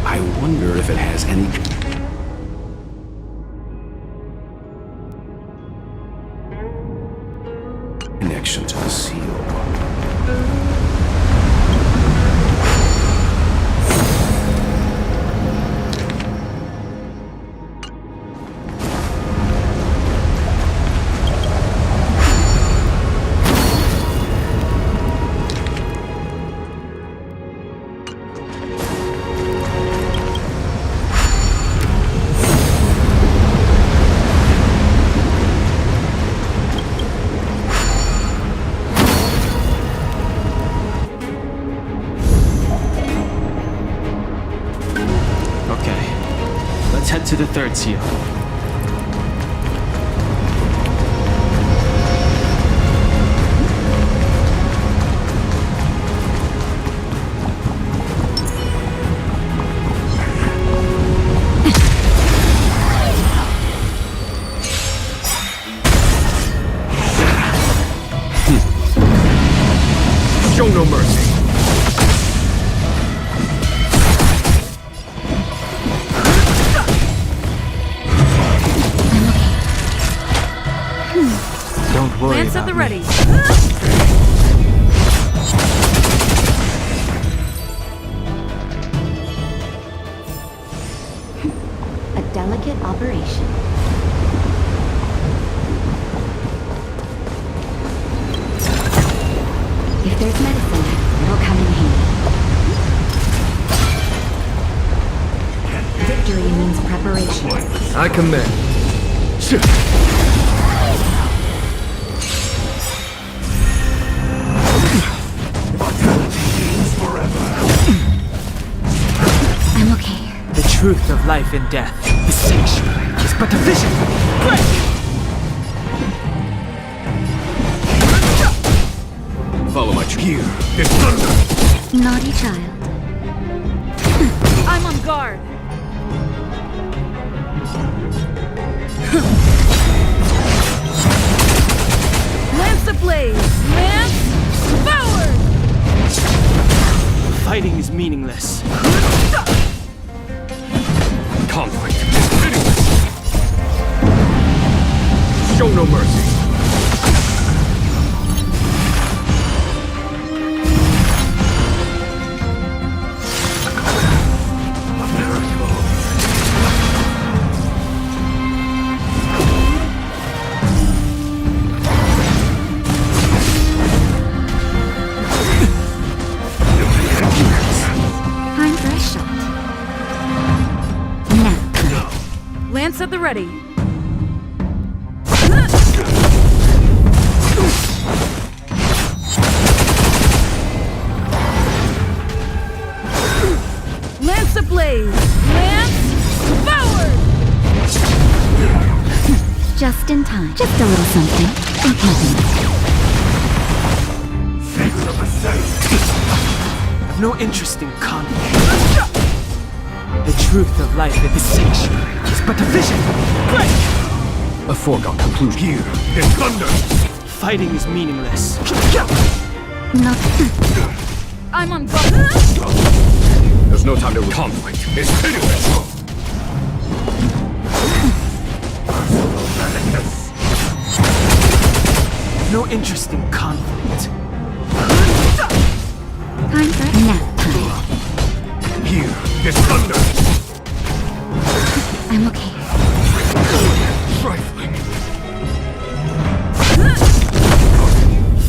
I wonder if it has any connection to the seal. Let's head to the third seal. Show no mercy. Don't worry Lance at the ready. A delicate operation. If there's medicine, it'll come in handy. preparation. I command. I'm okay. The truth of life and death, the sanctuary, is but a vision. Follow my gear. It's thunder. Naughty child. I'm on guard. Lance ablaze! Lance forward! Fighting is meaningless. Conflict is pitiless. Show no mercy. Time for a shot. Nap time. Lance at the ready. Lance ablaze! Lance forward! Just in time. Just a little something. Think nothing. I've no interest in conflict. The truth of life in the sanctuary is but a vision. A foregone conclusion. Here, it's thunder. Fighting is meaningless. Nothing. I'm on guard. There's no time to conflict. It's pitiless. No interest in conflict. Time for nap time. Here, it's thunder. I'm okay. Trifling.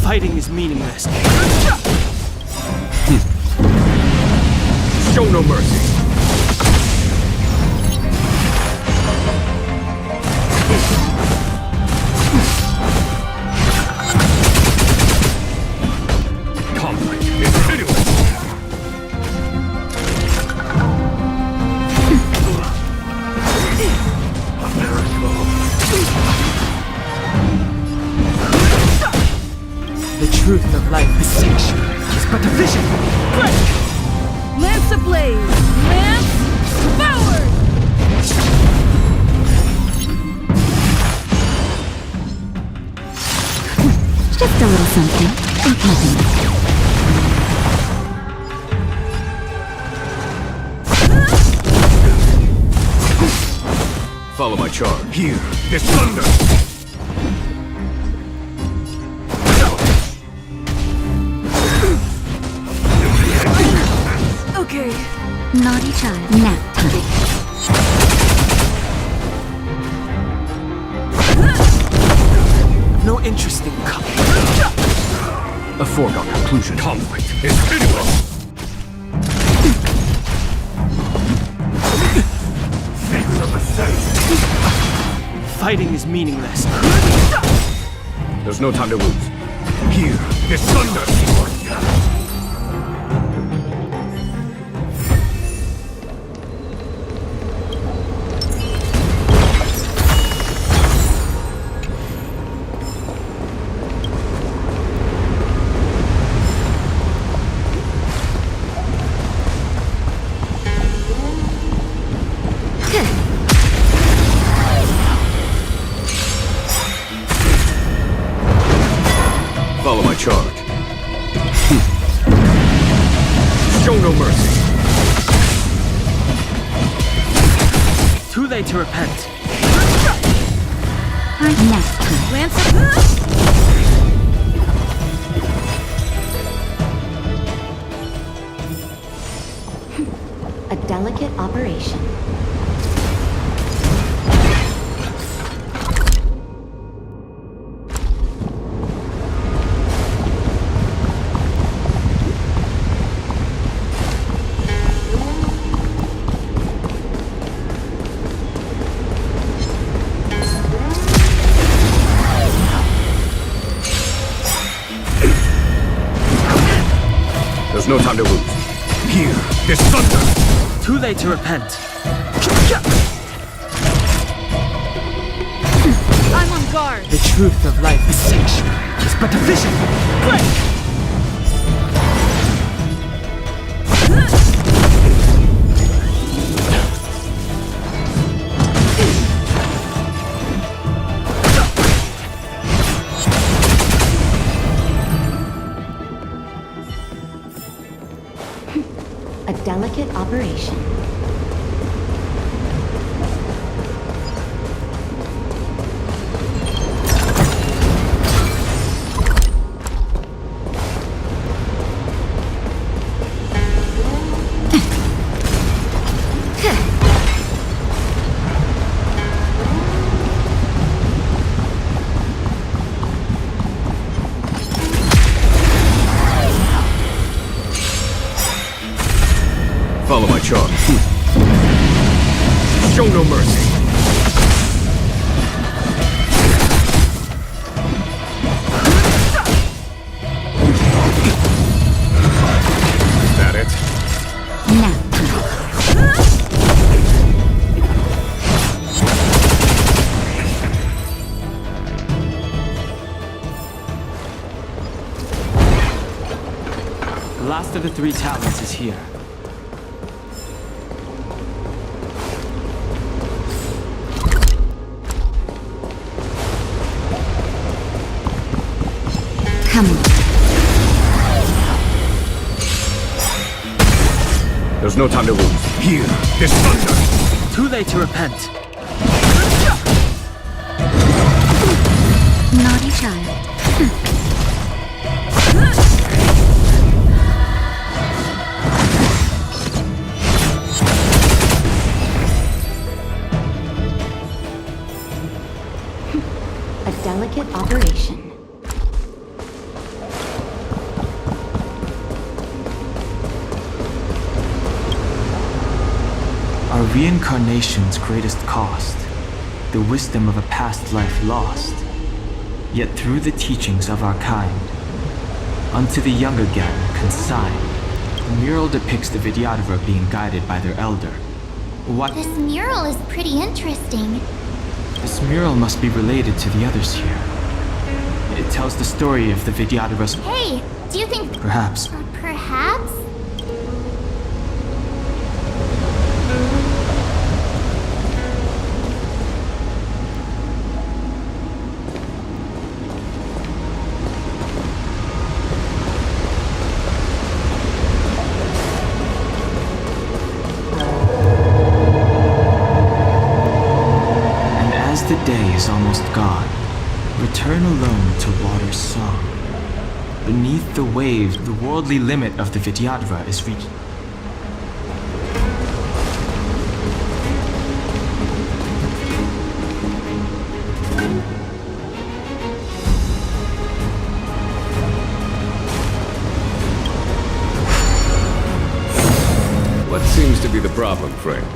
Fighting is meaningless. Show no mercy. Conflict is pitiless. The truth of life is sanctuary is but a vision. Lance ablaze! Lance forward! Just a little something. Think nothing. Follow my charge. Here, it's thunder. Okay. Naughty child. Nap time. No interest in conflict. A foregone conclusion. Conflict is pitiless. Fighting is meaningless. There's no time to lose. Here, it's thunder. Follow my charge. Show no mercy. Too late to repent. Nap time. Lance A delicate operation. There's no time to lose. Here, this thunder! Too late to repent. I'm on guard. The truth of life is sanctuary. It's but a vision. Break! A delicate operation. Follow my charge. Show no mercy. Is that it? The last of the 3 talents is here. Come on. There's no time to lose. Here, this thunder! Too late to repent. Naughty child. A delicate operation. Our reincarnation's greatest cost, the wisdom of a past life lost. Yet through the teachings of our kind, unto the young again consigned, the mural depicts the Vidyadhara being guided by their elder. What? This mural is pretty interesting. This mural must be related to the others here. It tells the story of the Vidyadhara's... Hey, do you think... Perhaps. Perhaps? The day is almost gone. Return alone to water's song. Beneath the waves, the worldly limit of the Vidyadhara is reached. What seems to be the problem, friend?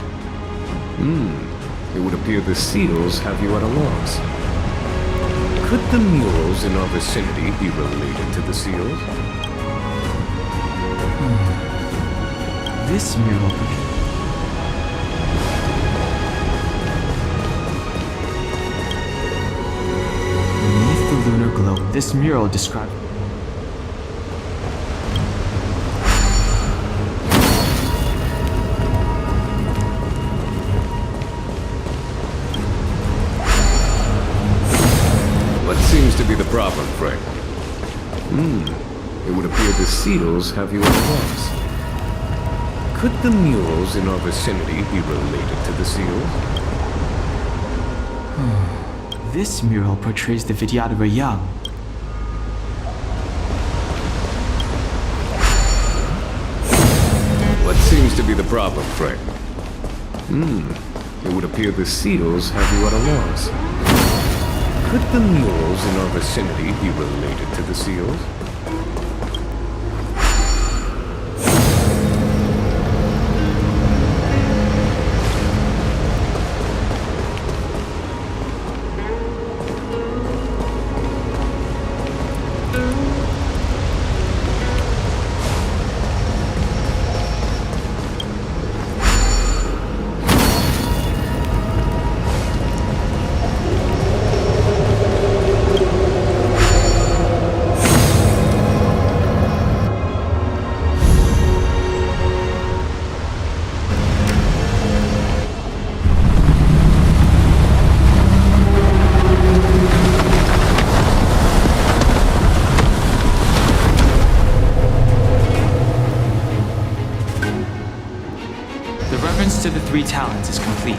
It would appear the seals have you at a loss. Could the murals in our vicinity be related to the seals? This mural... Beneath the lunar globe, this mural describes... Seems to be the problem, Frank. It would appear the seals have you at a loss. Could the murals in our vicinity be related to the seals? This mural portrays the Vidyadhara young. What seems to be the problem, Frank? It would appear the seals have you at a loss. Could the murals in our vicinity be related to the seals? three talents is complete.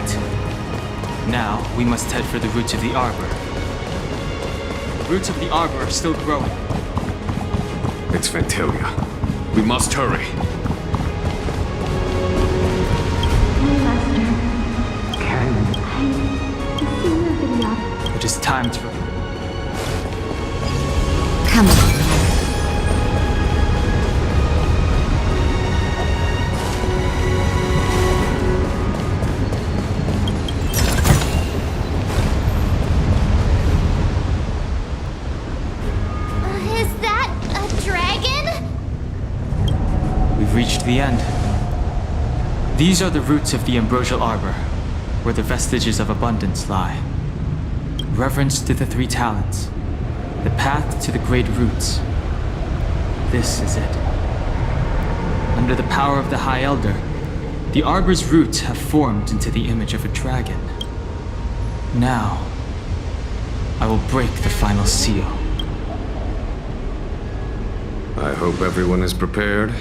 Now, we must head for the roots of the arbor. The roots of the arbor are still growing. It's Fantilia. We must hurry. It is time to... Come on. Is that a dragon? We've reached the end. These are the roots of the ambrosial arbor, where the vestiges of abundance lie. Reverence to the three talents. The path to the great roots. This is it. Under the power of the High Elder, the arbor's roots have formed into the image of a dragon. Now, I will break the final seal. I hope everyone is prepared.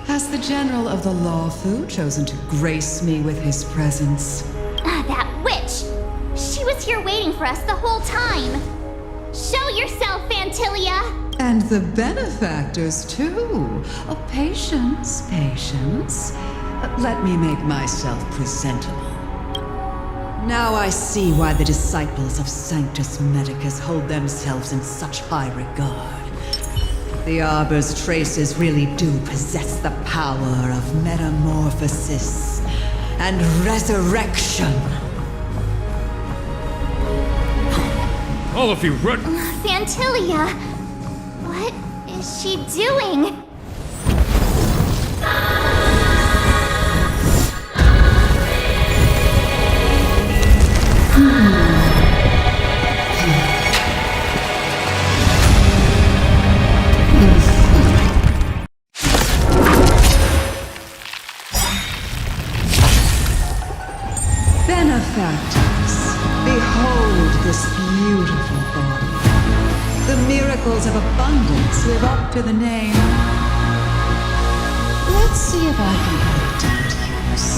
Has the General of the Luofu chosen to grace me with his presence? That witch! She was here waiting for us the whole time! Show yourself, Fantilia! And the benefactors, too. Oh, patience, patience. Let me make myself presentable. Now I see why the disciples of Sanctus Medicus hold themselves in such high regard. The Arbor's traces really do possess the power of metamorphosis and resurrection. All of you, run! Fantilia! What is she doing? Benefactors, behold this beautiful body. The miracles of abundance live up to the name. Let's see if I can put it down to use.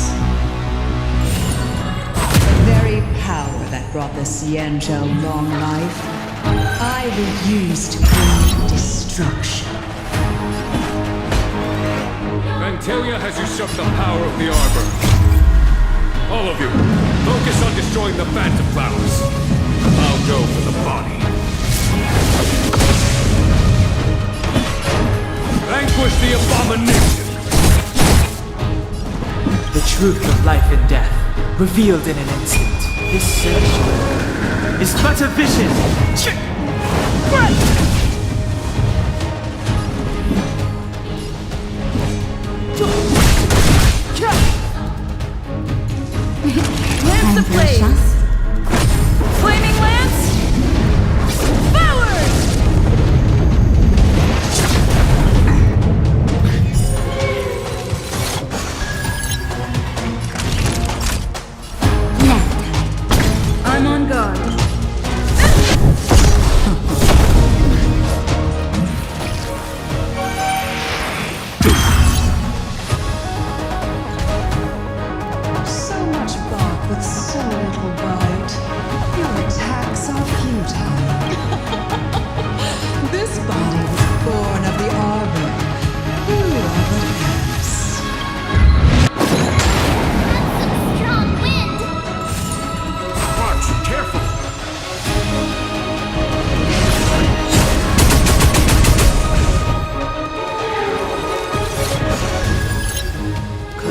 The very power that brought the Xianzhou long life, I will use to bring destruction. Fantilia has usurped the power of the Arbor. All of you, focus on destroying the Phantom Flowers. I'll go for the body. Vanquish the abomination! The truth of life and death, revealed in an instant. This sanctuary is but a vision. Lance the Blaze! Flaming Lance! Forward! I'm on guard.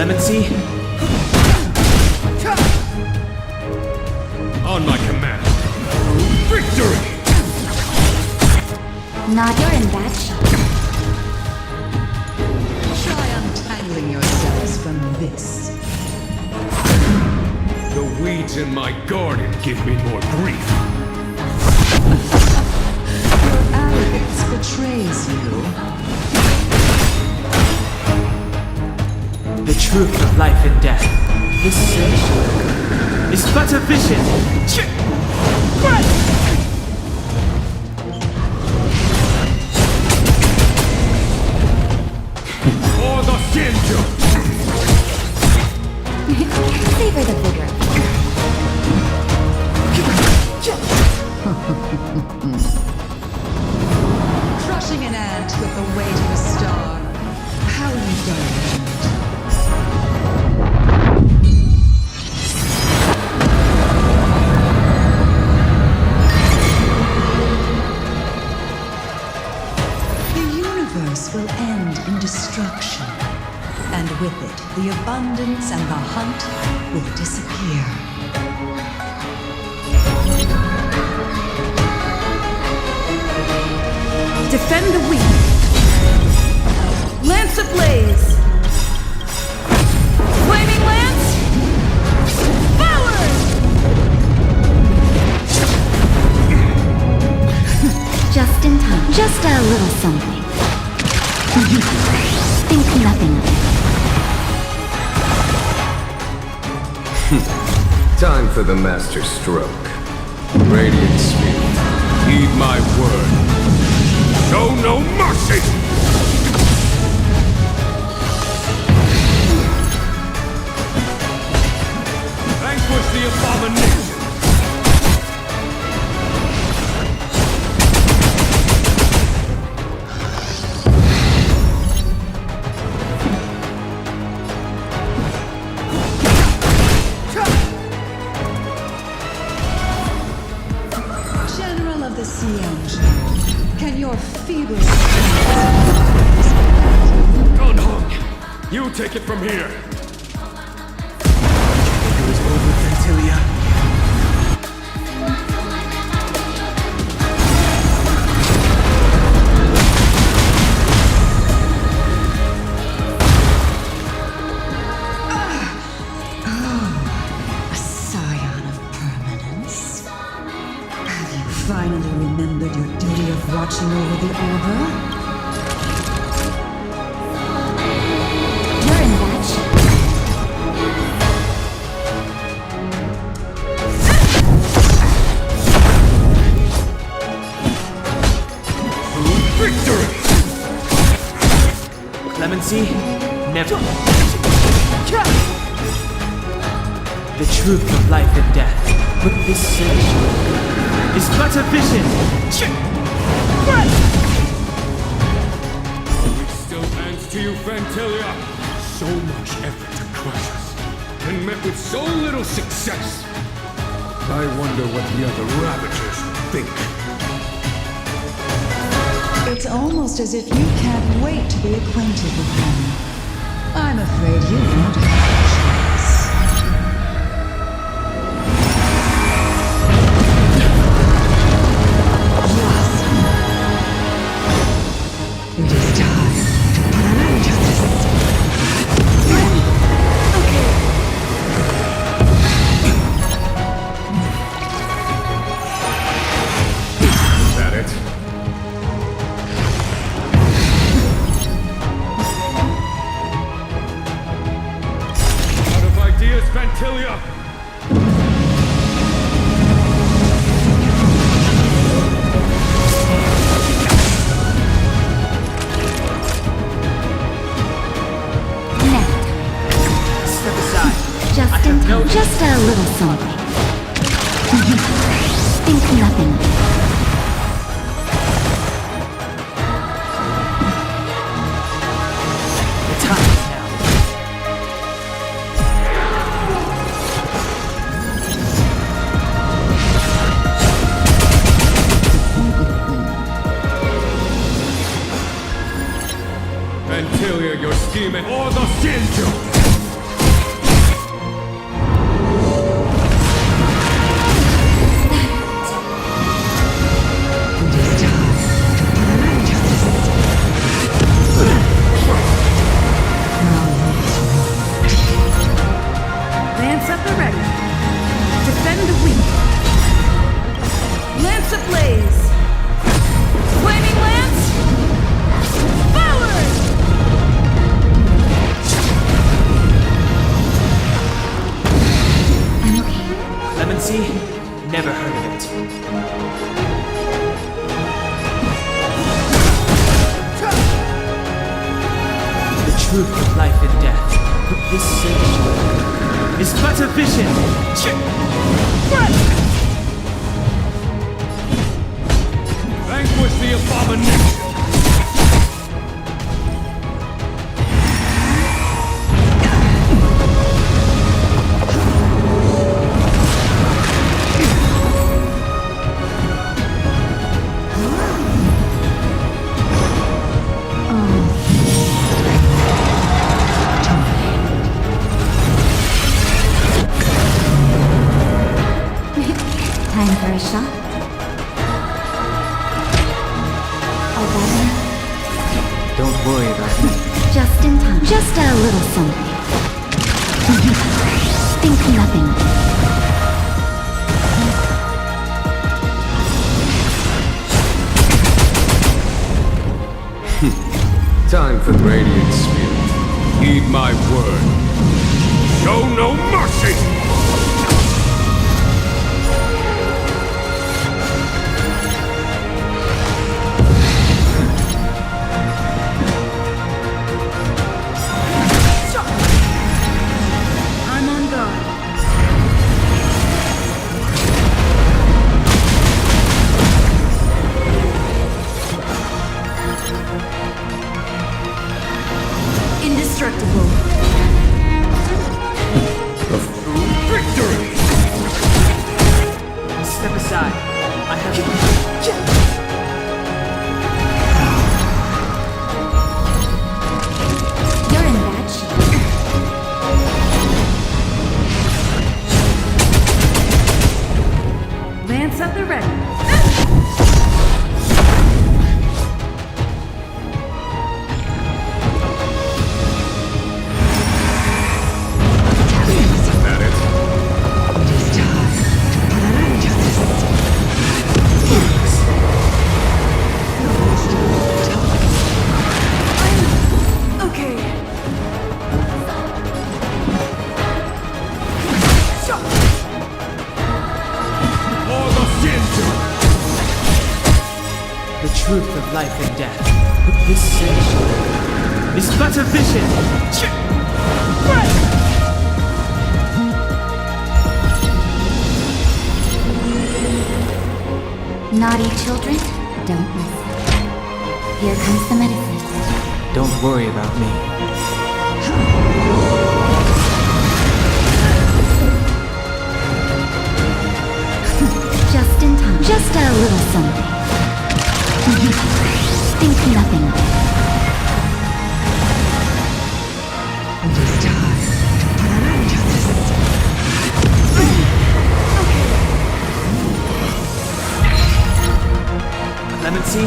Clemency? On my command. Victory! Not you're in bad shape. Try untangling yourselves from this. The weeds in my garden give me more grief. Your arrogance betrays you. The truth of life and death, this sanctuary, is but a vision. For the Shinju! Savor the vigor. Crushing an ant with the weight of a star. How you done? Will end in destruction, and with it, the abundance and the hunt will disappear. Defend the weak. Lance ablaze. Flaming lance. Forward! Just in time. Just a little something. Think nothing of Hmm. Time for the master stroke. Radiant speed. Heed my word. Show no mercy! Vanquish the abomination! Can your feeble Gun Hung! You take it from here! It was over, Fantilia. a scion of permanence? Have you finally remembered your duty of watching over the Arbor? You're in bad shape. Victory! Clemency, never. The truth of life and death, but this sanctuary is but a vision. It still hands to you, Fantilia. So much effort to crush us, and met with so little success. I wonder what the other Ravagers think. It's almost as if you can't wait to be acquainted with him. I'm afraid you won't have a chance. Yes. It is time to put an end to this. Is that it? Fantilia! Step aside. Just in time. Just a little something. Think nothing of it. The time is now. Fantilia, your scheming, or the Shinju! truth of life and death. But this sanctuary is but a vision. Vanquish the abomination! Time for a shot. All better? Don't worry about me. Just in time. Just a little something. Think nothing of it. Time for Radiant Spirit. Heed my word. Show no mercy! I'm on guard. Indestructible. Victory! Step aside. I have it. You're in bad shape. Lance at the ready. Isn't that it? Okay. For the Shinju! The truth of life and death. But this sanctuary is but a vision. Naughty children, don't listen. Here comes the medicine. Don't worry about me. Just in time. Just a little something. Think nothing of it. Clemency?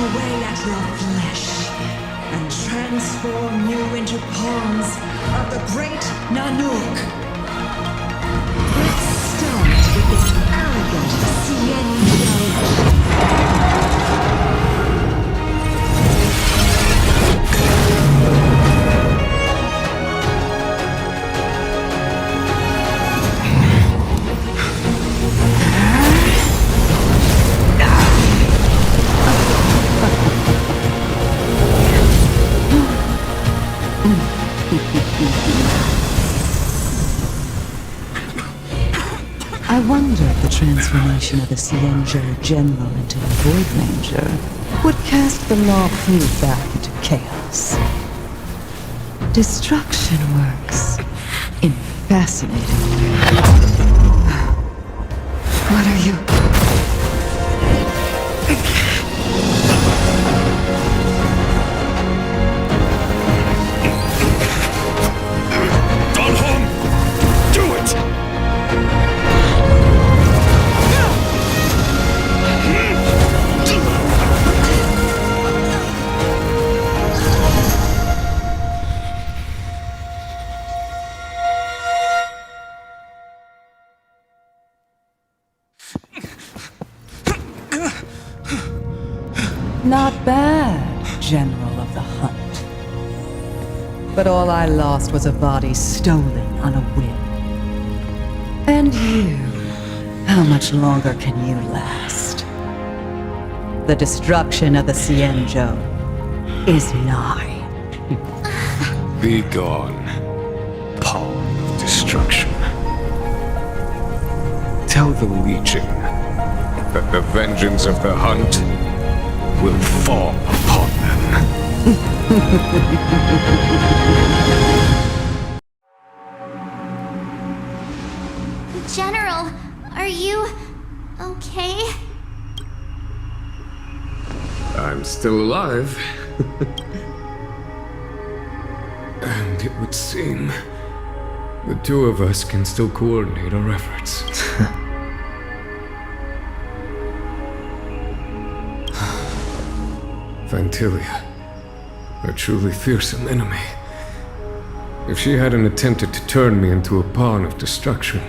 away at your flesh and transform you into pawns of the great Nanook. Let's start with this arrogant Cienjo. wonder if the transformation of the Xianzhou General into a Void Ranger would cast the Luofu back into chaos. Destruction works in fascinating ways. What are you... Not bad, General of the Hunt. But all I lost was a body stolen on a whim. And you, how much longer can you last? The destruction of the Xianzhou is nigh. Be gone, pawn of destruction. Tell the Legion that the vengeance of the Hunt will fall upon them. General, are you okay? I'm still alive. And it would seem the two of us can still coordinate our efforts. Fantilia, a truly fearsome enemy. If she hadn't attempted to turn me into a pawn of destruction,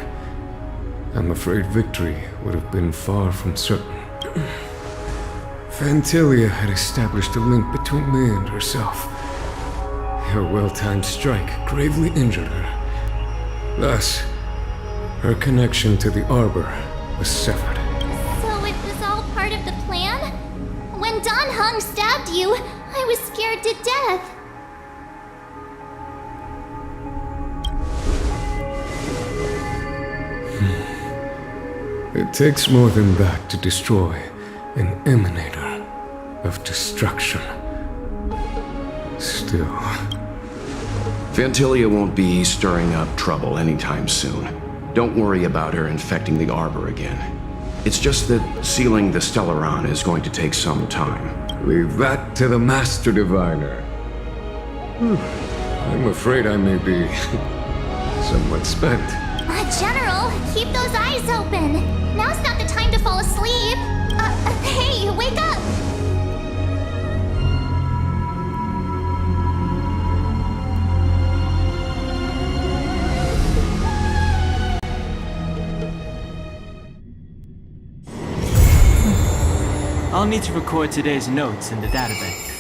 I'm afraid victory would have been far from certain. Fantilia had established a link between me and herself. Her well-timed strike gravely injured her. Thus, her connection to the Arbor was severed. So it was all part of the plan? When Don Hung stabbed you, I was scared to death. It takes more than that to destroy an emanator of destruction. Still... Fantilia won't be stirring up trouble anytime soon. Don't worry about her infecting the Arbor again. It's just that sealing the Stellaron is going to take some time. Leave that to the Master Diviner. I'm afraid I may be somewhat spent. General, keep those eyes open. Now's not the time to fall asleep. Hey, wake up! I'll need to record today's notes in the database.